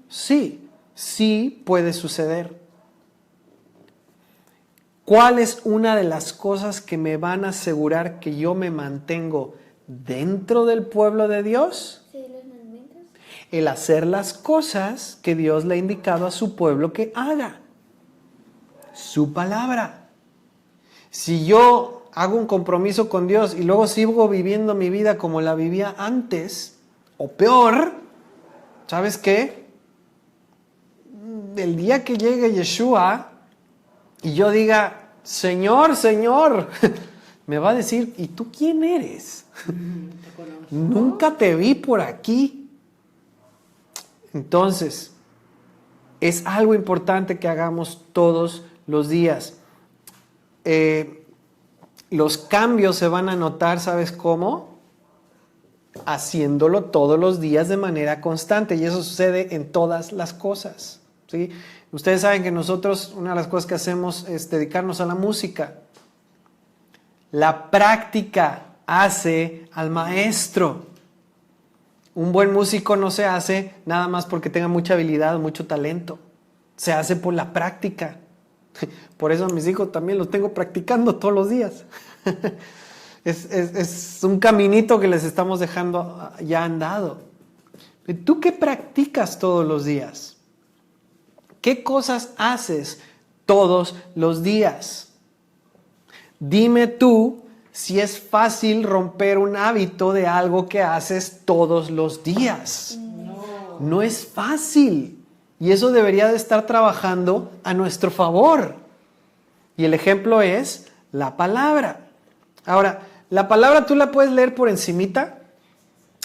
Sí. Sí puede suceder. ¿Cuál es una de las cosas que me van a asegurar que yo me mantengo dentro del pueblo de Dios? ¿Sí, los mandamientos? El hacer las cosas que Dios le ha indicado a su pueblo que haga. Su palabra. Si yo hago un compromiso con Dios y luego sigo viviendo mi vida como la vivía antes, o peor, ¿sabes qué? El día que llegue Yeshua y yo diga, Señor, Señor, me va a decir, ¿y tú quién eres? Nunca te vi por aquí. Entonces, es algo importante que hagamos todos los días. Los cambios se van a notar, ¿sabes cómo? Haciéndolo todos los días de manera constante, y eso sucede en todas las cosas, ¿sí? Ustedes saben que nosotros, una de las cosas que hacemos es dedicarnos a la música. La práctica hace al maestro. Un buen músico no se hace nada más porque tenga mucha habilidad o mucho talento. Se hace por la práctica. Por eso a mis hijos también los tengo practicando todos los días. Es un caminito que les estamos dejando ya andado. ¿Tú qué practicas todos los días? ¿Qué cosas haces todos los días? Dime tú si es fácil romper un hábito de algo que haces todos los días. No es fácil. Y eso debería de estar trabajando a nuestro favor. Y el ejemplo es la palabra. Ahora, la palabra tú la puedes leer por encimita.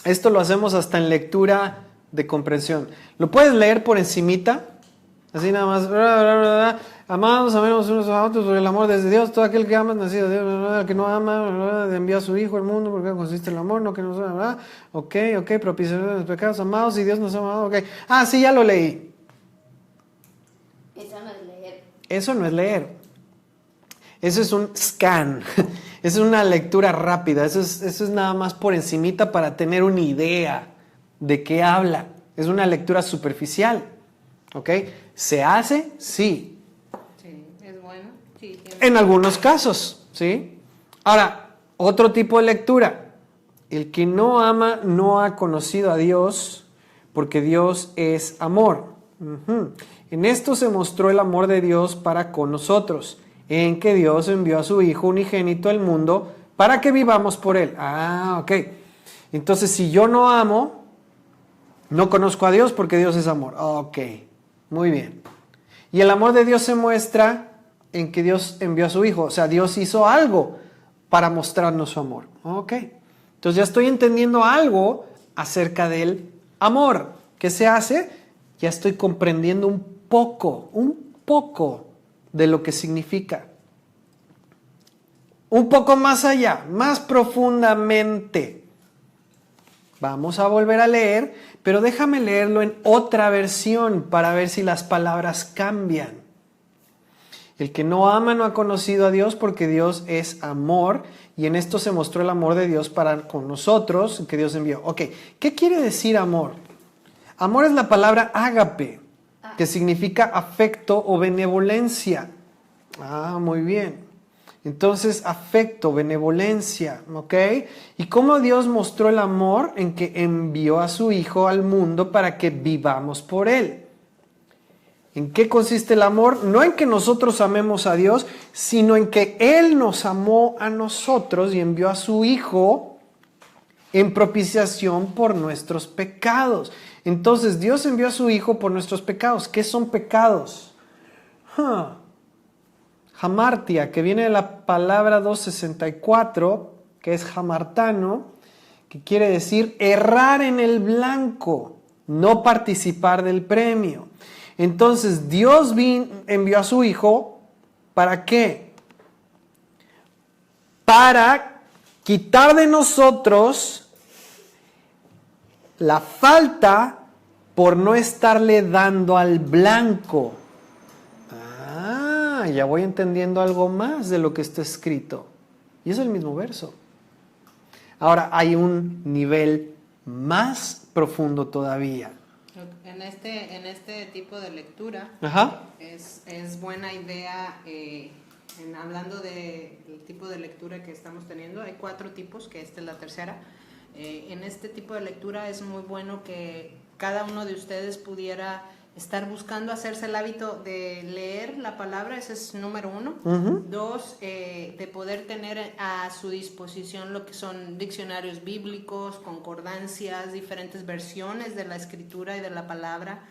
Esto lo hacemos hasta en lectura de comprensión. Lo puedes leer por encimita. Así nada más. Amados, amemos unos a otros por el amor desde Dios. Todo aquel que ama es nacido de Dios. El que no ama, envía a su Hijo al mundo porque consiste el amor. No que nos ama. Ok, propiciación de los pecados. Amados y Dios nos ama. Ok. Ah, sí, ya lo leí. Eso no es leer. Eso no es leer. Eso es un scan. Eso es una lectura rápida. Eso es nada más por encimita para tener una idea de qué habla. Es una lectura superficial. ¿Ok? ¿Se hace? Sí. Sí, es bueno. Sí, En algunos casos, ¿sí? Ahora, otro tipo de lectura. El que no ama no ha conocido a Dios, porque Dios es amor. En esto se mostró el amor de Dios para con nosotros, en que Dios envió a su Hijo unigénito al mundo para que vivamos por Él. Ah, ok. Entonces, si yo no amo, no conozco a Dios porque Dios es amor. Ok, muy bien. Y el amor de Dios se muestra en que Dios envió a su Hijo. O sea, Dios hizo algo para mostrarnos su amor. Ok. Entonces ya estoy entendiendo algo acerca del amor. ¿Qué se hace? Ya estoy comprendiendo un poco de lo que significa. Un poco más allá, más profundamente. Vamos a volver a leer, pero déjame leerlo en otra versión para ver si las palabras cambian. El que no ama no ha conocido a Dios porque Dios es amor y en esto se mostró el amor de Dios para con nosotros que Dios envió. Ok, ¿qué quiere decir amor? Amor es la palabra ágape, que significa afecto o benevolencia. Ah, muy bien. Entonces, afecto, benevolencia, ¿ok? ¿Y cómo Dios mostró el amor? En que envió a su Hijo al mundo para que vivamos por Él. ¿En qué consiste el amor? No en que nosotros amemos a Dios, sino en que Él nos amó a nosotros y envió a su Hijo en propiciación por nuestros pecados. Entonces, Dios envió a su Hijo por nuestros pecados. ¿Qué son pecados? Hamartia, que viene de la palabra 264, que es hamartano, que quiere decir errar en el blanco, no participar del premio. Entonces Dios envió a su Hijo, ¿para qué? Para quitar de nosotros la falta por no estarle dando al blanco. Ah, ya voy entendiendo algo más de lo que está escrito. Y es el mismo verso. Ahora hay un nivel más profundo todavía. En este tipo de lectura, Ajá. es buena idea, hablando del tipo de lectura que estamos teniendo, hay 4 tipos, que esta es la tercera. En este tipo de lectura es muy bueno que cada uno de ustedes pudiera estar buscando hacerse el hábito de leer la palabra, ese es número 1. Uh-huh. 2, de poder tener a su disposición lo que son diccionarios bíblicos, concordancias, diferentes versiones de la escritura y de la palabra,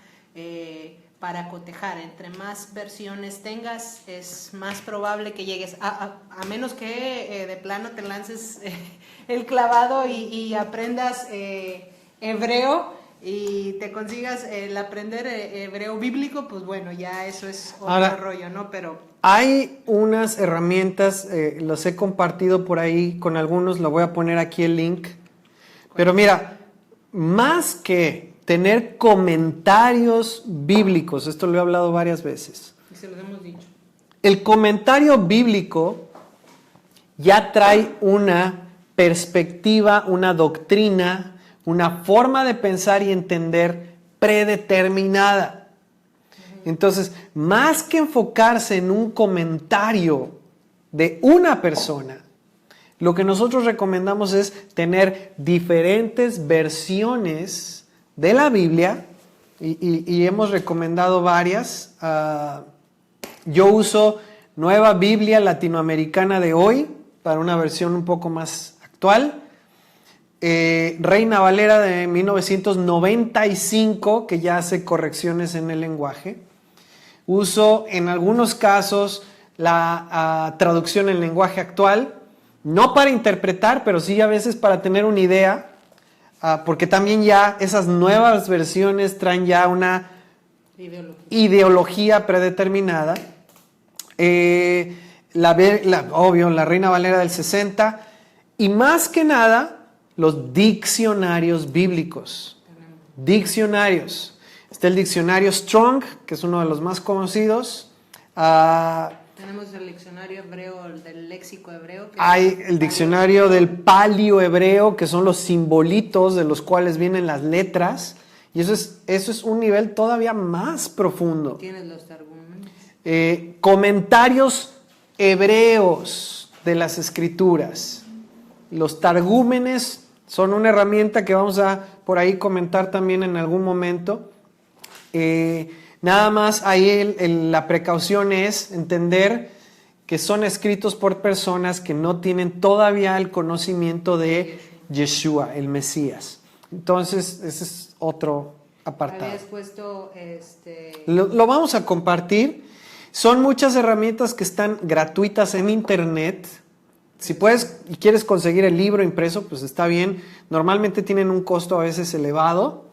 para cotejar. Entre más versiones tengas, es más probable que llegues, a menos que de plano te lances el clavado y aprendas hebreo, y te consigas el aprender hebreo bíblico, pues bueno, ya eso es otro rollo, ¿no? Pero hay unas herramientas, los he compartido por ahí con algunos, lo voy a poner aquí el link. Pero mira, más que tener comentarios bíblicos, esto lo he hablado varias veces. Y se los hemos dicho. El comentario bíblico ya trae una perspectiva, una doctrina, una forma de pensar y entender predeterminada. Entonces, más que enfocarse en un comentario de una persona, lo que nosotros recomendamos es tener diferentes versiones de la Biblia, y hemos recomendado varias. Yo uso Nueva Biblia Latinoamericana de Hoy para una versión un poco más actual. Reina Valera de 1995, que ya hace correcciones en el lenguaje. Uso en algunos casos la traducción en lenguaje actual, no para interpretar, pero sí a veces para tener una idea, porque también ya esas nuevas versiones traen ya una ideología predeterminada. Obvio, la Reina Valera del 60, y más que nada los diccionarios bíblicos. Diccionarios. Está el diccionario Strong, que es uno de los más conocidos. Tenemos el diccionario hebreo, el del léxico hebreo. Hay el diccionario del palio hebreo, que son los simbolitos de los cuales vienen las letras. Y eso es un nivel todavía más profundo. Tienes los targúmenes. Comentarios hebreos de las escrituras. Los targúmenes son una herramienta que vamos a por ahí comentar también en algún momento. Nada más ahí la precaución es entender que son escritos por personas que no tienen todavía el conocimiento de Yeshua, el Mesías. Entonces, ese es otro apartado. Habías puesto Lo vamos a compartir. Son muchas herramientas que están gratuitas en internet. Si puedes y quieres conseguir el libro impreso, pues está bien. Normalmente tienen un costo a veces elevado,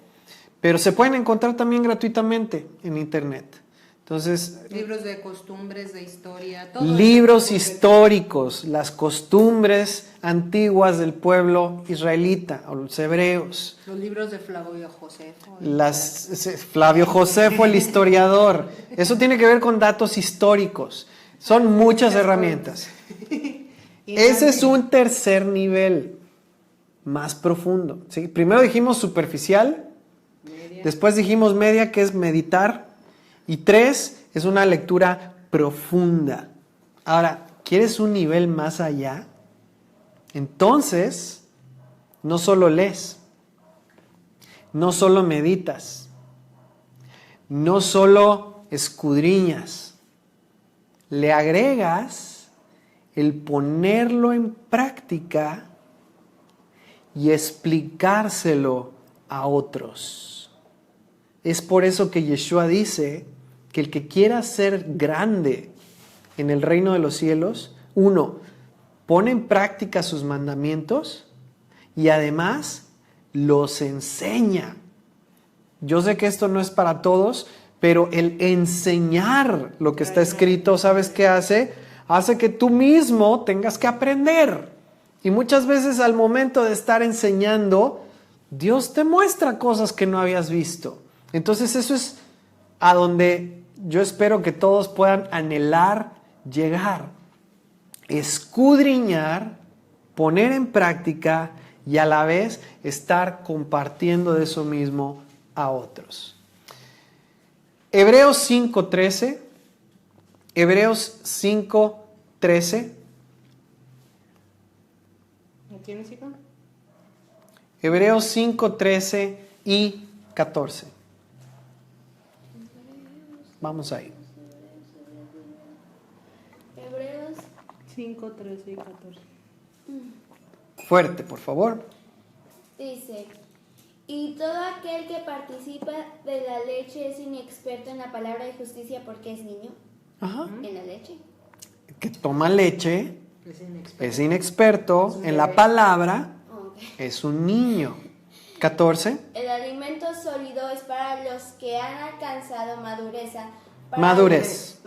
pero se pueden encontrar también gratuitamente en internet. Entonces, libros de costumbres, de historia, todo libros históricos, las costumbres antiguas del pueblo israelita o los hebreos. Los libros de Flavio Josefo. Flavio Josefo, el historiador. Eso tiene que ver con datos históricos. Son muchas herramientas. Ese es un tercer nivel más profundo, ¿sí? Primero dijimos superficial, media. Después dijimos media, que es meditar, y 3 es una lectura profunda. Ahora, ¿quieres un nivel más allá? Entonces, no solo lees, no solo meditas, no solo escudriñas, le agregas el ponerlo en práctica y explicárselo a otros. Es por eso que Yeshua dice que el que quiera ser grande en el reino de los cielos, 1, pone en práctica sus mandamientos, y además los enseña. Yo sé que esto no es para todos, pero el enseñar lo que está escrito, ¿sabes qué hace? Hace que tú mismo tengas que aprender. Y muchas veces al momento de estar enseñando, Dios te muestra cosas que no habías visto. Entonces eso es a donde yo espero que todos puedan anhelar llegar. Escudriñar, poner en práctica y a la vez estar compartiendo de eso mismo a otros. Hebreos 5:13. Hebreos 5:13. ¿Lo tienes, hijo? Hebreos 5:13 y 14. Vamos ahí. Hebreos 5, 13 y 14. Fuerte, por favor. dice, y todo aquel que participa de la leche es inexperto en la palabra de justicia porque es niño. Ajá. En la leche. Que toma leche es inexperto Es un en la bebé. palabra, Ok. es un niño. 14. El alimento sólido es para los que han alcanzado madurez. Madurez.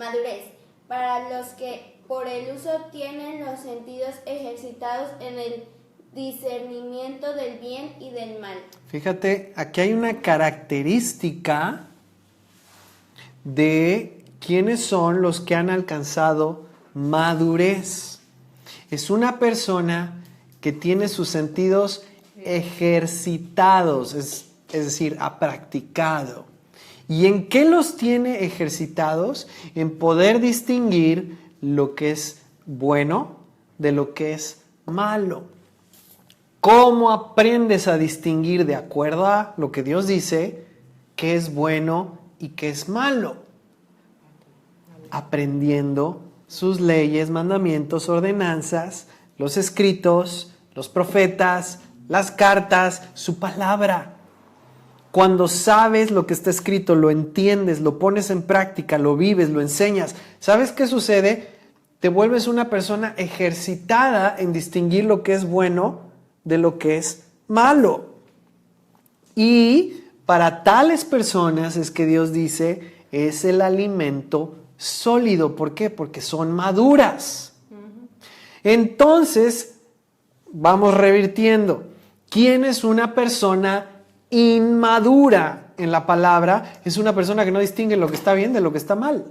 Para los que por el uso tienen los sentidos ejercitados en el discernimiento del bien y del mal. Fíjate, aquí hay una característica de quiénes son los que han alcanzado madurez. Es una persona que tiene sus sentidos ejercitados, es decir, ha practicado. ¿Y en qué los tiene ejercitados? En poder distinguir lo que es bueno de lo que es malo. ¿Cómo aprendes a distinguir de acuerdo a lo que Dios dice qué es bueno y qué es malo? Aprendiendo sus leyes, mandamientos, ordenanzas, los escritos, los profetas, las cartas, su palabra. Cuando sabes lo que está escrito, lo entiendes, lo pones en práctica, lo vives, lo enseñas, ¿sabes qué sucede? Te vuelves una persona ejercitada en distinguir lo que es bueno de lo que es malo. Y para tales personas es que Dios dice, es el alimento sólido. ¿Por qué? Porque son maduras. Entonces, vamos revirtiendo. ¿Quién es una persona inmadura en la palabra? Es una persona que no distingue lo que está bien de lo que está mal.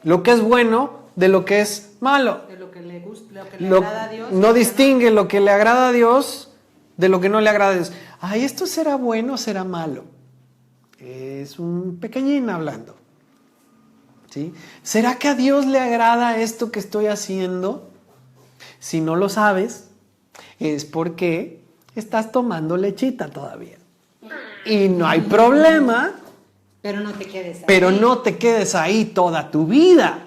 Lo que es bueno de lo que es malo. De lo que le gusta, lo que le agrada a Dios. No distingue lo que le agrada a Dios de lo que no le agrada a Dios. Ay, ¿esto será bueno o será malo? Es un pequeñín hablando. ¿Sí? ¿Será que a Dios le agrada esto que estoy haciendo? Si no lo sabes, es porque estás tomando lechita todavía. Y no hay problema, Pero no te quedes ahí. pero no te quedes ahí toda tu vida.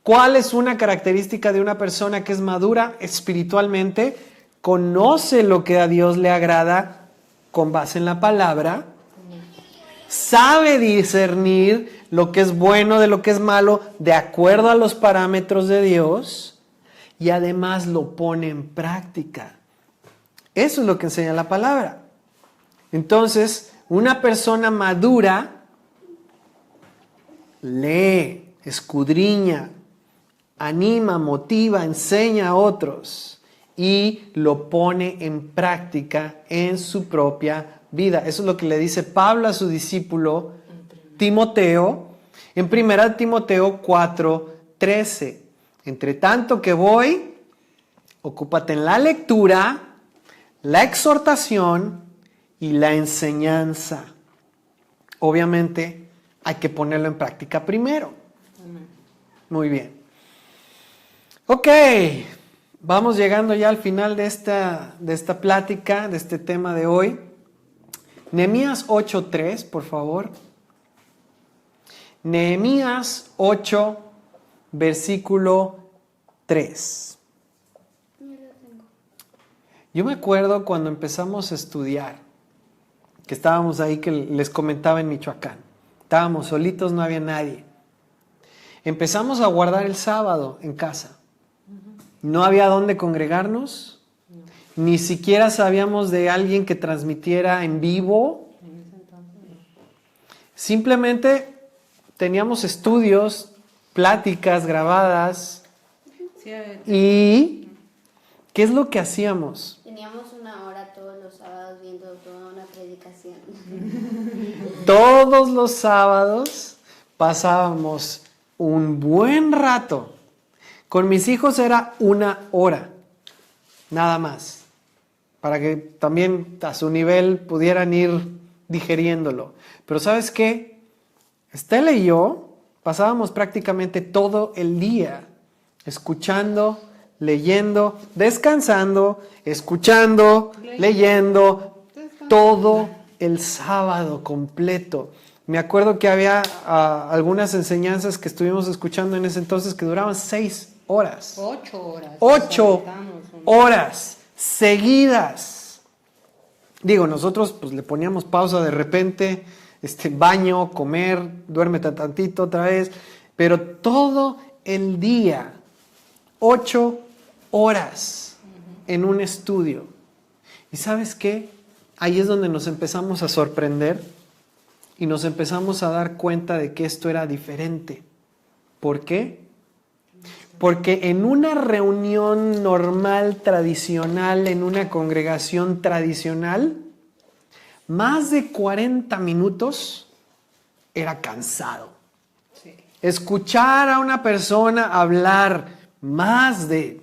¿Cuál es una característica de una persona que es madura espiritualmente? Conoce lo que a Dios le agrada con base en la palabra. Sabe discernir lo que es bueno de lo que es malo de acuerdo a los parámetros de Dios. Y además lo pone en práctica. Eso es lo que enseña la palabra. Entonces, una persona madura lee, escudriña, anima, motiva, enseña a otros y lo pone en práctica en su propia vida. Eso es lo que le dice Pablo a su discípulo Timoteo en 1 Timoteo 4:13. Entre tanto que voy, ocúpate en la lectura, la exhortación y la enseñanza. Obviamente hay que ponerlo en práctica primero. Muy bien. Ok, vamos llegando ya al final de esta plática, de este tema de hoy. Nehemías 8:3, por favor. Nehemías 8, versículo 3. Yo me acuerdo cuando empezamos a estudiar, que estábamos ahí, que les comentaba en Michoacán. Estábamos solitos, no había nadie. Empezamos a guardar el sábado en casa. No había dónde congregarnos Ni siquiera sabíamos de alguien que transmitiera en vivo. Simplemente teníamos estudios, pláticas grabadas. Sí, ¿Y qué es lo que hacíamos? Teníamos una hora todos los sábados viendo toda una predicación. Todos los sábados pasábamos un buen rato. Con mis hijos era 1 hora, nada más, para que también a su nivel pudieran ir digeriéndolo. Pero ¿sabes qué? Estela y yo pasábamos prácticamente todo el día escuchando, leyendo, descansando, escuchando, leyendo, todo el sábado completo. Me acuerdo que había algunas enseñanzas que estuvimos escuchando en ese entonces que duraban 6 horas. 8 horas. 8 horas seguidas. Digo, nosotros pues le poníamos pausa de repente, baño, comer, duérmete tantito otra vez, pero todo el día, 8 horas en un estudio. ¿Y sabes qué? Ahí es donde nos empezamos a sorprender y nos empezamos a dar cuenta de que esto era diferente. ¿Por qué? Porque en una reunión normal, tradicional, en una congregación tradicional, más de 40 minutos era cansado. Sí. Escuchar a una persona hablar más de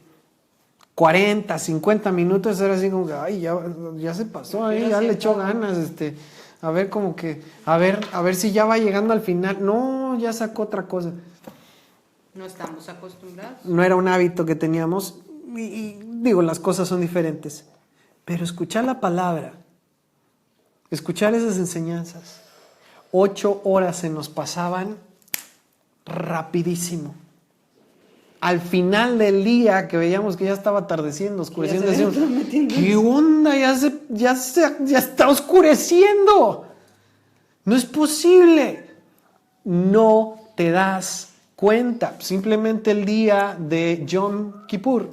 40, 50 minutos era así como que, ay, ya se pasó, ya le echó ganas, a ver como que, a ver si ya va llegando al final. No, ya sacó otra cosa. No estamos acostumbrados. No era un hábito que teníamos y digo, las cosas son diferentes. Pero escuchar la palabra, escuchar esas enseñanzas, 8 horas se nos pasaban rapidísimo. Al final del día que veíamos que ya estaba atardeciendo, oscureciendo, decíamos, ¿qué onda? Ya está oscureciendo. No es posible. No te das cuenta. Simplemente el día de Yom Kippur.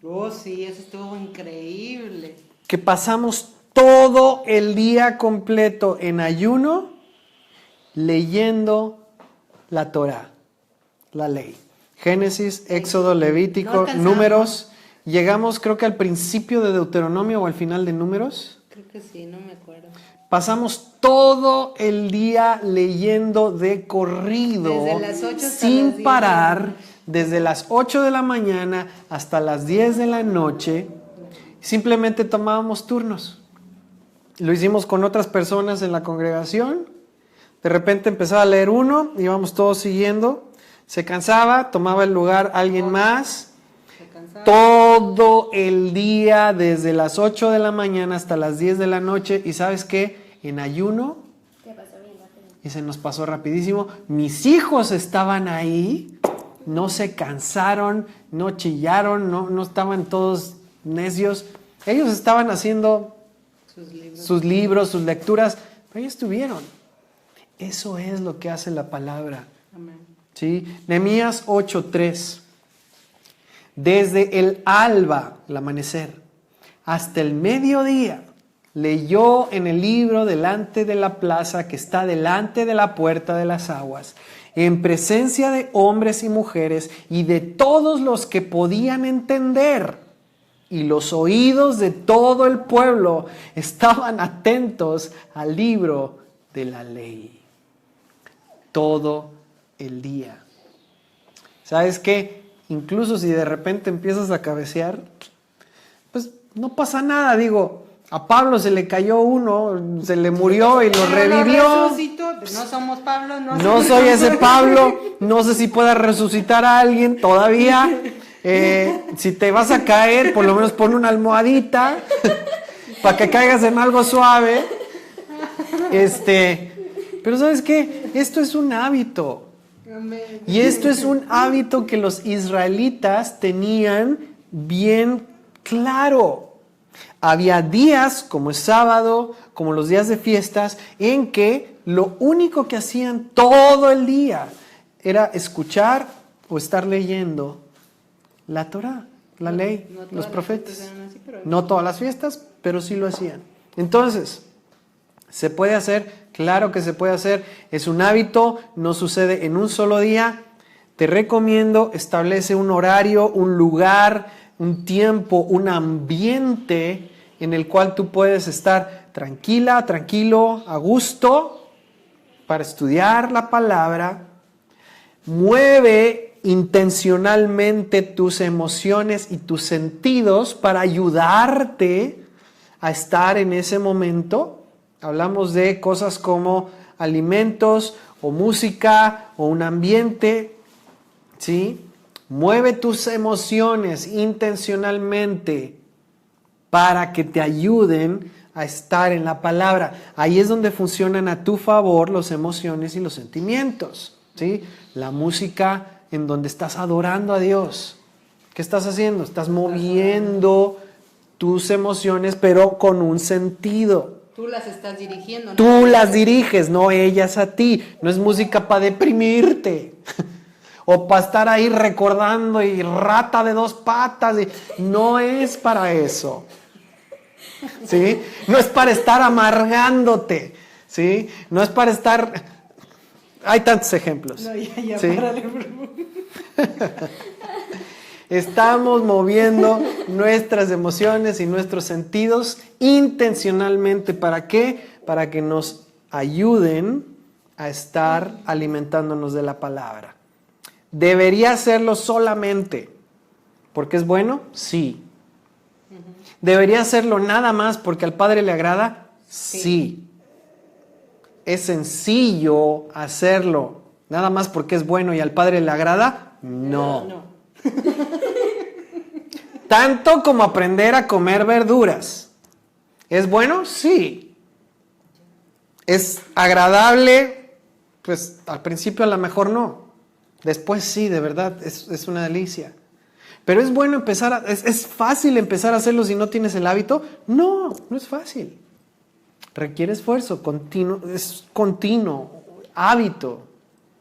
Oh, sí, eso estuvo increíble. Que pasamos todo el día completo en ayuno leyendo la Torá, la ley. Génesis, Éxodo, Levítico, Números. Llegamos creo que al principio de Deuteronomio o al final de Números. Creo que sí, no me acuerdo. Pasamos todo el día leyendo de corrido, Desde las 8 hasta sin las 10 parar, desde las 8 de la mañana hasta las 10 de la noche. Simplemente tomábamos turnos. Lo hicimos con otras personas en la congregación. De repente empezaba a leer uno, íbamos todos siguiendo. Se cansaba, tomaba el lugar alguien más. Todo el día, desde las 8 de la mañana hasta las 10 de la noche. ¿Y sabes qué? En ayuno. Y se nos pasó rapidísimo. Mis hijos estaban ahí. No se cansaron, no chillaron, no estaban todos necios. Ellos estaban haciendo sus libros, sus lecturas. Pero ellos estuvieron. Eso es lo que hace la palabra. Amén. ¿Sí? Nehemías 8:3. Desde el alba, el amanecer, hasta el mediodía, leyó en el libro delante de la plaza que está delante de la puerta de las aguas, en presencia de hombres y mujeres y de todos los que podían entender. Y los oídos de todo el pueblo estaban atentos al libro de la ley. Todo el día. ¿Sabes qué? Incluso si de repente empiezas a cabecear, pues no pasa nada. Digo, a Pablo se le cayó uno, se le murió y lo revivió. No somos Pablo, no soy ese Pablo. No sé si pueda resucitar a alguien todavía. Si te vas a caer, por lo menos pon una almohadita para que caigas en algo suave. Pero ¿sabes qué? Esto es un hábito. Y esto es un hábito que los israelitas tenían bien claro. Había días como el sábado, como los días de fiestas, en que lo único que hacían todo el día era escuchar o estar leyendo la Torá. la ley, No todas los las profetas. fiestas eran así, pero- No todas las fiestas, pero sí lo hacían. Entonces, ¿se puede hacer? Claro que se puede hacer. Es un hábito, no sucede en un solo día. Te recomiendo, establece un horario, un lugar, un tiempo, un ambiente en el cual tú puedes estar tranquila, tranquilo, a gusto, para estudiar la palabra. Mueve intencionalmente tus emociones y tus sentidos para ayudarte a estar en ese momento. Hablamos de cosas como alimentos o música o un ambiente, ¿sí? Mueve tus emociones intencionalmente para que te ayuden a estar en la palabra. Ahí es donde funcionan a tu favor las emociones y los sentimientos, ¿sí? La música en donde estás adorando a Dios. ¿Qué estás haciendo? Estás moviendo tus emociones, pero con un sentido. Tú las estás dirigiendo, ¿no? Tú las diriges, no ellas a ti. No es música para deprimirte. O para estar ahí recordando y rata de dos patas. No es para eso. ¿Sí? No es para estar amargándote. ¿Sí? No es para estar... Hay tantos ejemplos. No, ya, ¿sí? párale, por favor. Estamos moviendo nuestras emociones y nuestros sentidos intencionalmente. ¿Para qué? Para que nos ayuden a estar alimentándonos de la palabra. ¿Debería hacerlo solamente porque es bueno? Sí. ¿Debería hacerlo nada más porque al Padre le agrada? Sí. ¿Es sencillo hacerlo nada más porque es bueno y al Padre le agrada? No. Tanto como aprender a comer verduras. ¿Es bueno? Sí. ¿Es agradable? Pues al principio a lo mejor no. Después sí, de verdad, es una delicia. Pero es bueno empezar, ¿es fácil empezar a hacerlo si no tienes el hábito? No, no es fácil. Requiere esfuerzo, es continuo, hábito,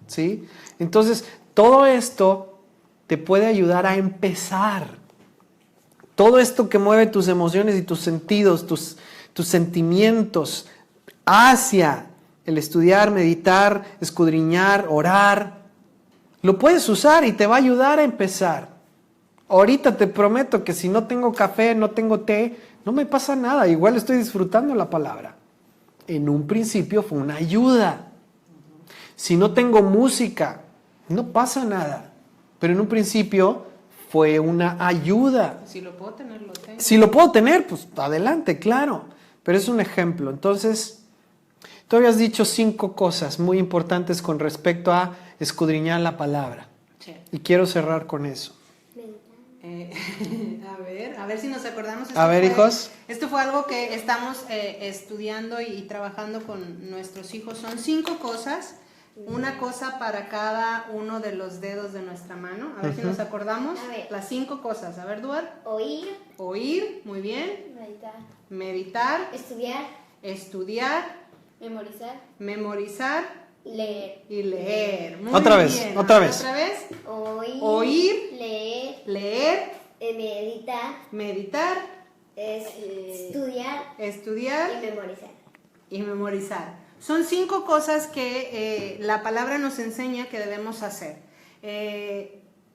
¿sí? Entonces, todo esto te puede ayudar a empezar. Todo esto que mueve tus emociones y tus sentidos, tus sentimientos hacia el estudiar, meditar, escudriñar, orar, lo puedes usar y te va a ayudar a empezar. Ahorita te prometo que si no tengo café, no tengo té, no me pasa nada, igual estoy disfrutando la palabra. En un principio fue una ayuda. Si no tengo música, no pasa nada, pero en un principio fue una ayuda. Si lo puedo tener, lo tengo. Si lo puedo tener, pues adelante, claro. Pero es un ejemplo. Entonces, tú habías dicho 5 cosas muy importantes con respecto a escudriñar la palabra. Sí. Y quiero cerrar con eso. A ver si nos acordamos. A ver, hijos. Esto fue algo que estamos estudiando y trabajando con nuestros hijos. Son 5 cosas. Una cosa para cada uno de los dedos de nuestra mano. A ver si nos acordamos. A ver. Las 5 cosas. A ver, Duar. Oír, Oír, muy bien. meditar, Meditar, estudiar, estudiar, memorizar, memorizar leer. y leer. Muy Otra vez, bien. otra A ver, vez. Otra vez. Oír, Oír, leer, leer, meditar, meditar, estudiar estudiar y memorizar. y memorizar. Son 5 cosas que la palabra nos enseña que debemos hacer.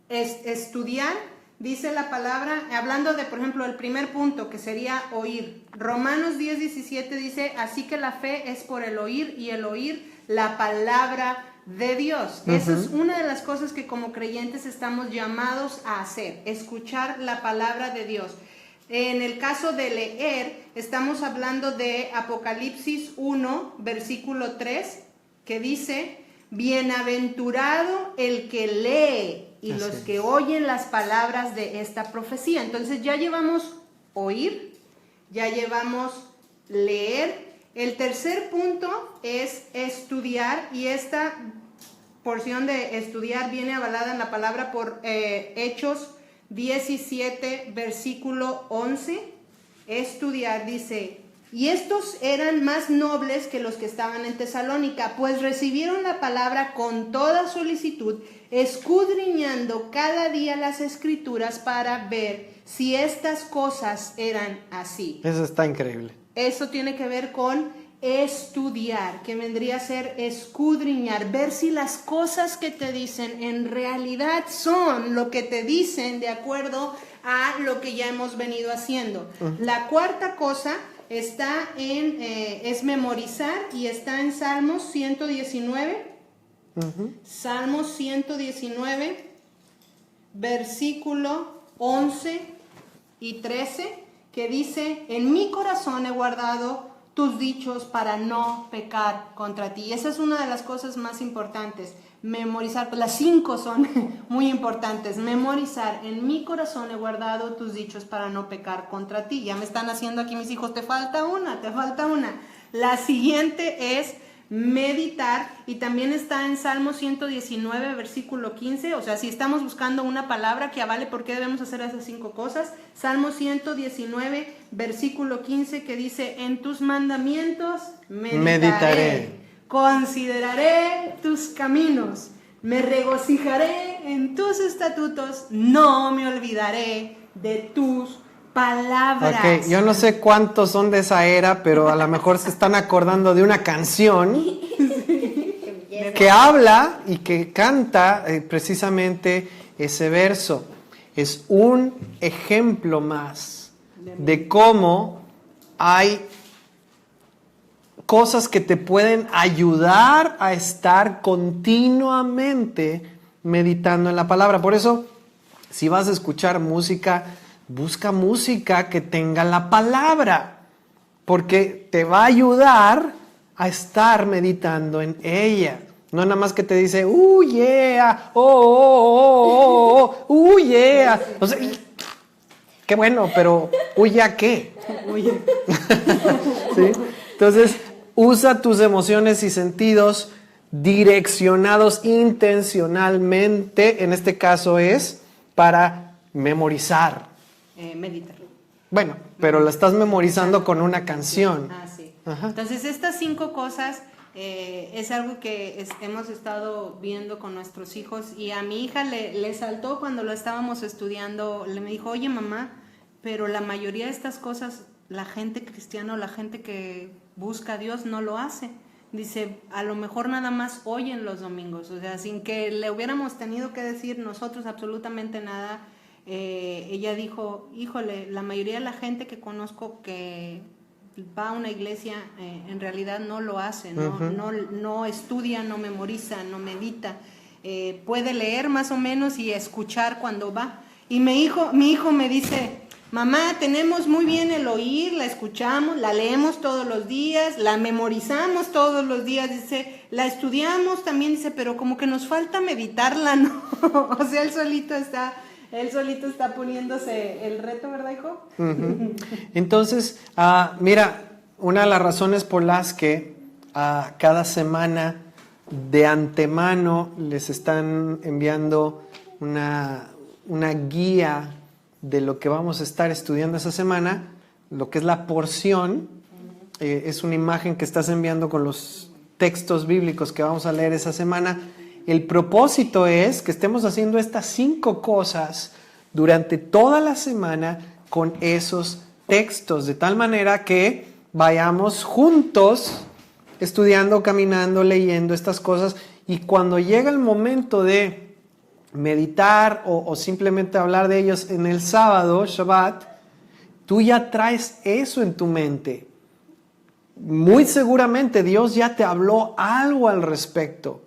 Estudiar, dice la palabra, hablando de, por ejemplo, el primer punto, que sería oír. Romanos 10:17 dice, así que la fe es por el oír y el oír la palabra de Dios. Esa es una de las cosas que como creyentes estamos llamados a hacer, escuchar la palabra de Dios. En el caso de leer, estamos hablando de Apocalipsis 1, versículo 3, que dice, bienaventurado el que lee y Así los es. que oyen las palabras de esta profecía. Entonces ya llevamos oír, ya llevamos leer. El tercer punto es estudiar, y esta porción de estudiar viene avalada en la palabra por Hechos 17, versículo 11. Estudiar dice, Y estos eran más nobles que los que estaban en Tesalónica, pues recibieron la palabra con toda solicitud, escudriñando cada día las Escrituras para ver si estas cosas eran así. Eso está increíble. Eso tiene que ver con estudiar, que vendría a ser escudriñar, ver si las cosas que te dicen en realidad son lo que te dicen de acuerdo a lo que ya hemos venido haciendo. La cuarta cosa está es memorizar y está en Salmos 119. Salmos 119, versículo 11 y 13, que dice: en mi corazón he guardado tus dichos para no pecar contra ti. Y esa es una de las cosas más importantes. Memorizar, pues las 5 son muy importantes. Memorizar, en mi corazón he guardado tus dichos para no pecar contra ti. Ya me están haciendo aquí mis hijos, te falta una. La siguiente es meditar, y también está en Salmo 119, versículo 15. O sea, si estamos buscando una palabra que avale por qué debemos hacer esas 5 cosas, Salmo 119, versículo 15, que dice: en tus mandamientos meditaré. Consideraré tus caminos, me regocijaré en tus estatutos, no me olvidaré de tus palabras. Ok, yo no sé cuántos son de esa era, pero a lo mejor se están acordando de una canción que habla y que canta precisamente ese verso. Es un ejemplo más de cómo hay cosas que te pueden ayudar a estar continuamente meditando en la palabra. Por eso, si vas a escuchar música, busca música que tenga la palabra, porque te va a ayudar a estar meditando en ella. No nada más que te dice, yeah, yeah. O sea, qué bueno, pero ¿ya qué? ¿Sí? Entonces, usa tus emociones y sentidos direccionados intencionalmente. En este caso es para memorizar. Meditar. Bueno, pero la estás memorizando con una canción. Ah, sí. Ajá. Entonces, estas 5 cosas es algo que hemos estado viendo con nuestros hijos, y a mi hija le saltó cuando lo estábamos estudiando. Me dijo: oye, mamá, pero la mayoría de estas cosas la gente cristiana o la gente que busca a Dios no lo hace. Dice, a lo mejor nada más oyen los domingos, o sea, sin que le hubiéramos tenido que decir nosotros absolutamente nada. Ella dijo, híjole, la mayoría de la gente que conozco que va a una iglesia en realidad no lo hace, no estudia, no memoriza, no medita. Puede leer más o menos y escuchar cuando va. Y mi hijo me dice, mamá, tenemos muy bien el oír, la escuchamos, la leemos todos los días, la memorizamos todos los días, dice, la estudiamos también, dice, pero como que nos falta meditarla, ¿no? O sea, él solito está poniéndose el reto, ¿verdad, hijo? Uh-huh. Entonces, mira, una de las razones por las que cada semana de antemano les están enviando una guía de lo que vamos a estar estudiando esa semana, lo que es la porción, es una imagen que estás enviando con los textos bíblicos que vamos a leer esa semana. El propósito es que estemos haciendo estas 5 cosas durante toda la semana con esos textos, de tal manera que vayamos juntos estudiando, caminando, leyendo estas cosas, y cuando llega el momento de meditar o simplemente hablar de ellos en el sábado, Shabbat, tú ya traes eso en tu mente. Muy seguramente Dios ya te habló algo al respecto.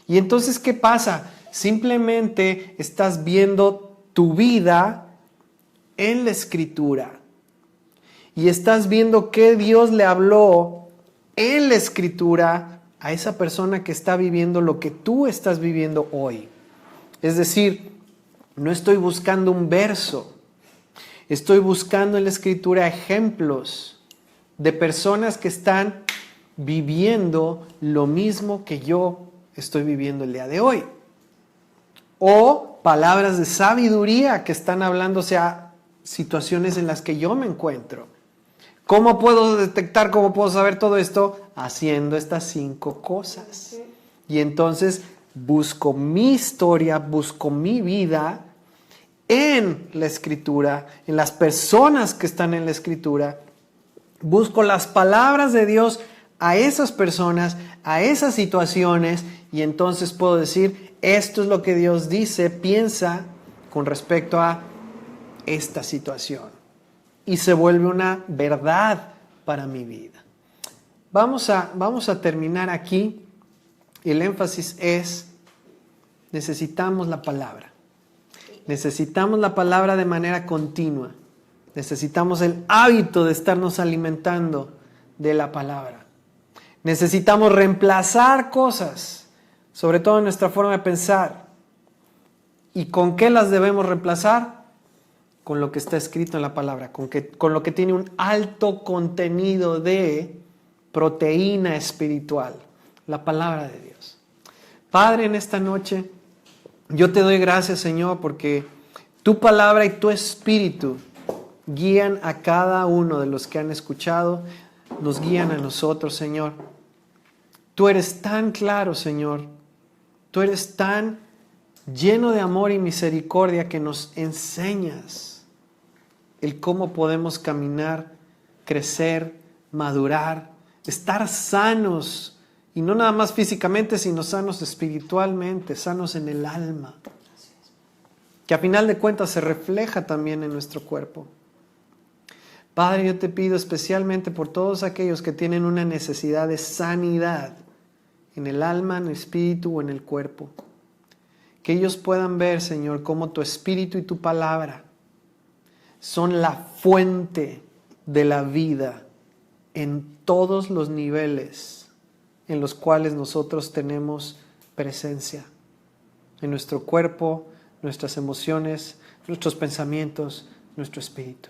Y entonces, ¿qué pasa? Simplemente estás viendo tu vida en la Escritura. Y estás viendo qué Dios le habló en la Escritura a esa persona que está viviendo lo que tú estás viviendo hoy. Es decir, no estoy buscando un verso, estoy buscando en la Escritura ejemplos de personas que están viviendo lo mismo que yo estoy viviendo el día de hoy. O palabras de sabiduría que están hablándose a situaciones en las que yo me encuentro. ¿Cómo puedo detectar, cómo puedo saber todo esto? Haciendo estas 5 cosas. Y entonces busco mi historia, busco mi vida en la Escritura, en las personas que están en la Escritura. Busco las palabras de Dios a esas personas, a esas situaciones, y entonces puedo decir, esto es lo que Dios dice, piensa con respecto a esta situación. Y se vuelve una verdad para mi vida. Vamos a terminar aquí. El énfasis es, necesitamos la palabra. Necesitamos la palabra de manera continua. Necesitamos el hábito de estarnos alimentando de la palabra. Necesitamos reemplazar cosas, sobre todo en nuestra forma de pensar. ¿Y con qué las debemos reemplazar? Con lo que está escrito en la palabra, con lo que tiene un alto contenido de proteína espiritual, la palabra de Dios. Padre, en esta noche, yo te doy gracias, Señor, porque tu palabra y tu espíritu guían a cada uno de los que han escuchado, nos guían a nosotros, Señor. Tú eres tan claro, Señor. Tú eres tan lleno de amor y misericordia que nos enseñas el cómo podemos caminar, crecer, madurar, estar sanos, y no nada más físicamente, sino sanos espiritualmente, sanos en el alma, que a final de cuentas se refleja también en nuestro cuerpo. Padre, yo te pido especialmente por todos aquellos que tienen una necesidad de sanidad en el alma, en el espíritu o en el cuerpo, que ellos puedan ver, Señor, cómo tu espíritu y tu palabra son la fuente de la vida en todos los niveles en los cuales nosotros tenemos presencia. En nuestro cuerpo, nuestras emociones, nuestros pensamientos, nuestro espíritu.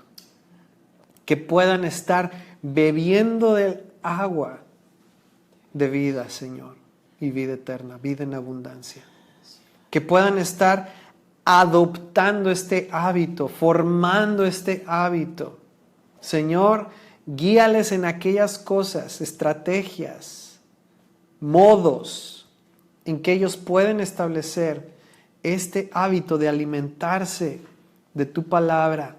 Que puedan estar bebiendo del agua de vida, Señor, y vida eterna, vida en abundancia. Que puedan estar adoptando este hábito, formando este hábito. Señor, guíales en aquellas cosas, estrategias, modos en que ellos pueden establecer este hábito de alimentarse de tu palabra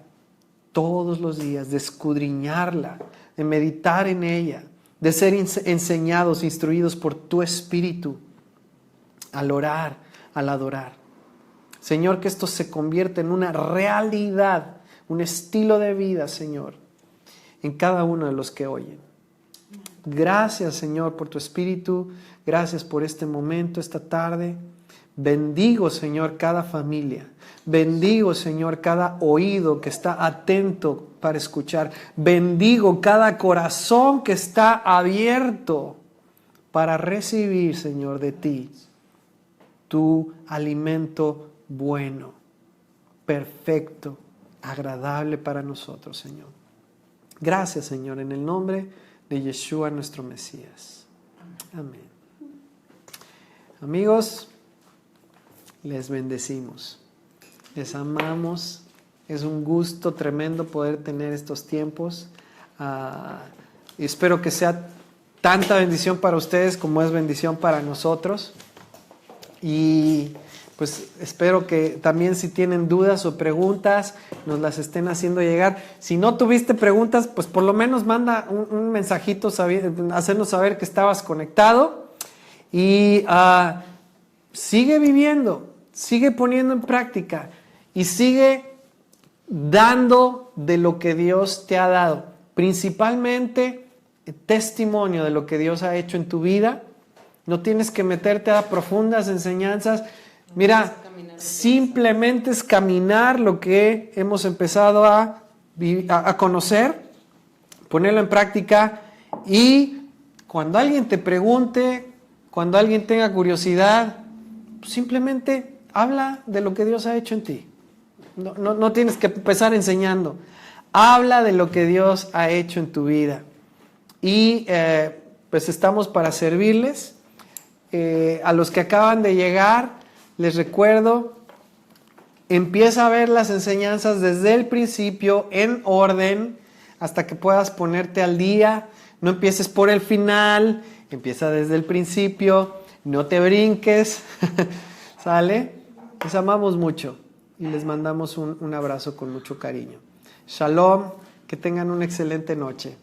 todos los días, de escudriñarla, de meditar en ella, de ser enseñados, instruidos por tu espíritu al orar, al adorar. Señor, que esto se convierta en una realidad, un estilo de vida, Señor, en cada uno de los que oyen. Gracias, Señor, por tu espíritu. Gracias por este momento, esta tarde. Bendigo, Señor, cada familia. Bendigo, Señor, cada oído que está atento para escuchar. Bendigo cada corazón que está abierto para recibir, Señor, de ti tu alimento bueno, perfecto, agradable para nosotros, Señor. Gracias, Señor, en el nombre de Yeshua, nuestro Mesías. Amén. Amigos, les bendecimos, les amamos. Es un gusto tremendo poder tener estos tiempos. Y espero que sea tanta bendición para ustedes como es bendición para nosotros. Y pues espero que también, si tienen dudas o preguntas, nos las estén haciendo llegar. Si no tuviste preguntas, pues por lo menos manda un mensajito, hacernos saber que estabas conectado. Y sigue viviendo, sigue poniendo en práctica y sigue dando de lo que Dios te ha dado. Principalmente testimonio de lo que Dios ha hecho en tu vida. No tienes que meterte a profundas enseñanzas. Mira, simplemente es caminar lo que hemos empezado a conocer, ponerlo en práctica, y cuando alguien te pregunte, cuando alguien tenga curiosidad, simplemente habla de lo que Dios ha hecho en ti. No tienes que empezar enseñando. Habla de lo que Dios ha hecho en tu vida. Y pues estamos para servirles. A los que acaban de llegar, les recuerdo, empieza a ver las enseñanzas desde el principio en orden. hasta que puedas ponerte al día. No empieces por el final, empieza desde el principio, no te brinques, ¿sale? Les amamos mucho y les mandamos un abrazo con mucho cariño. Shalom, que tengan una excelente noche.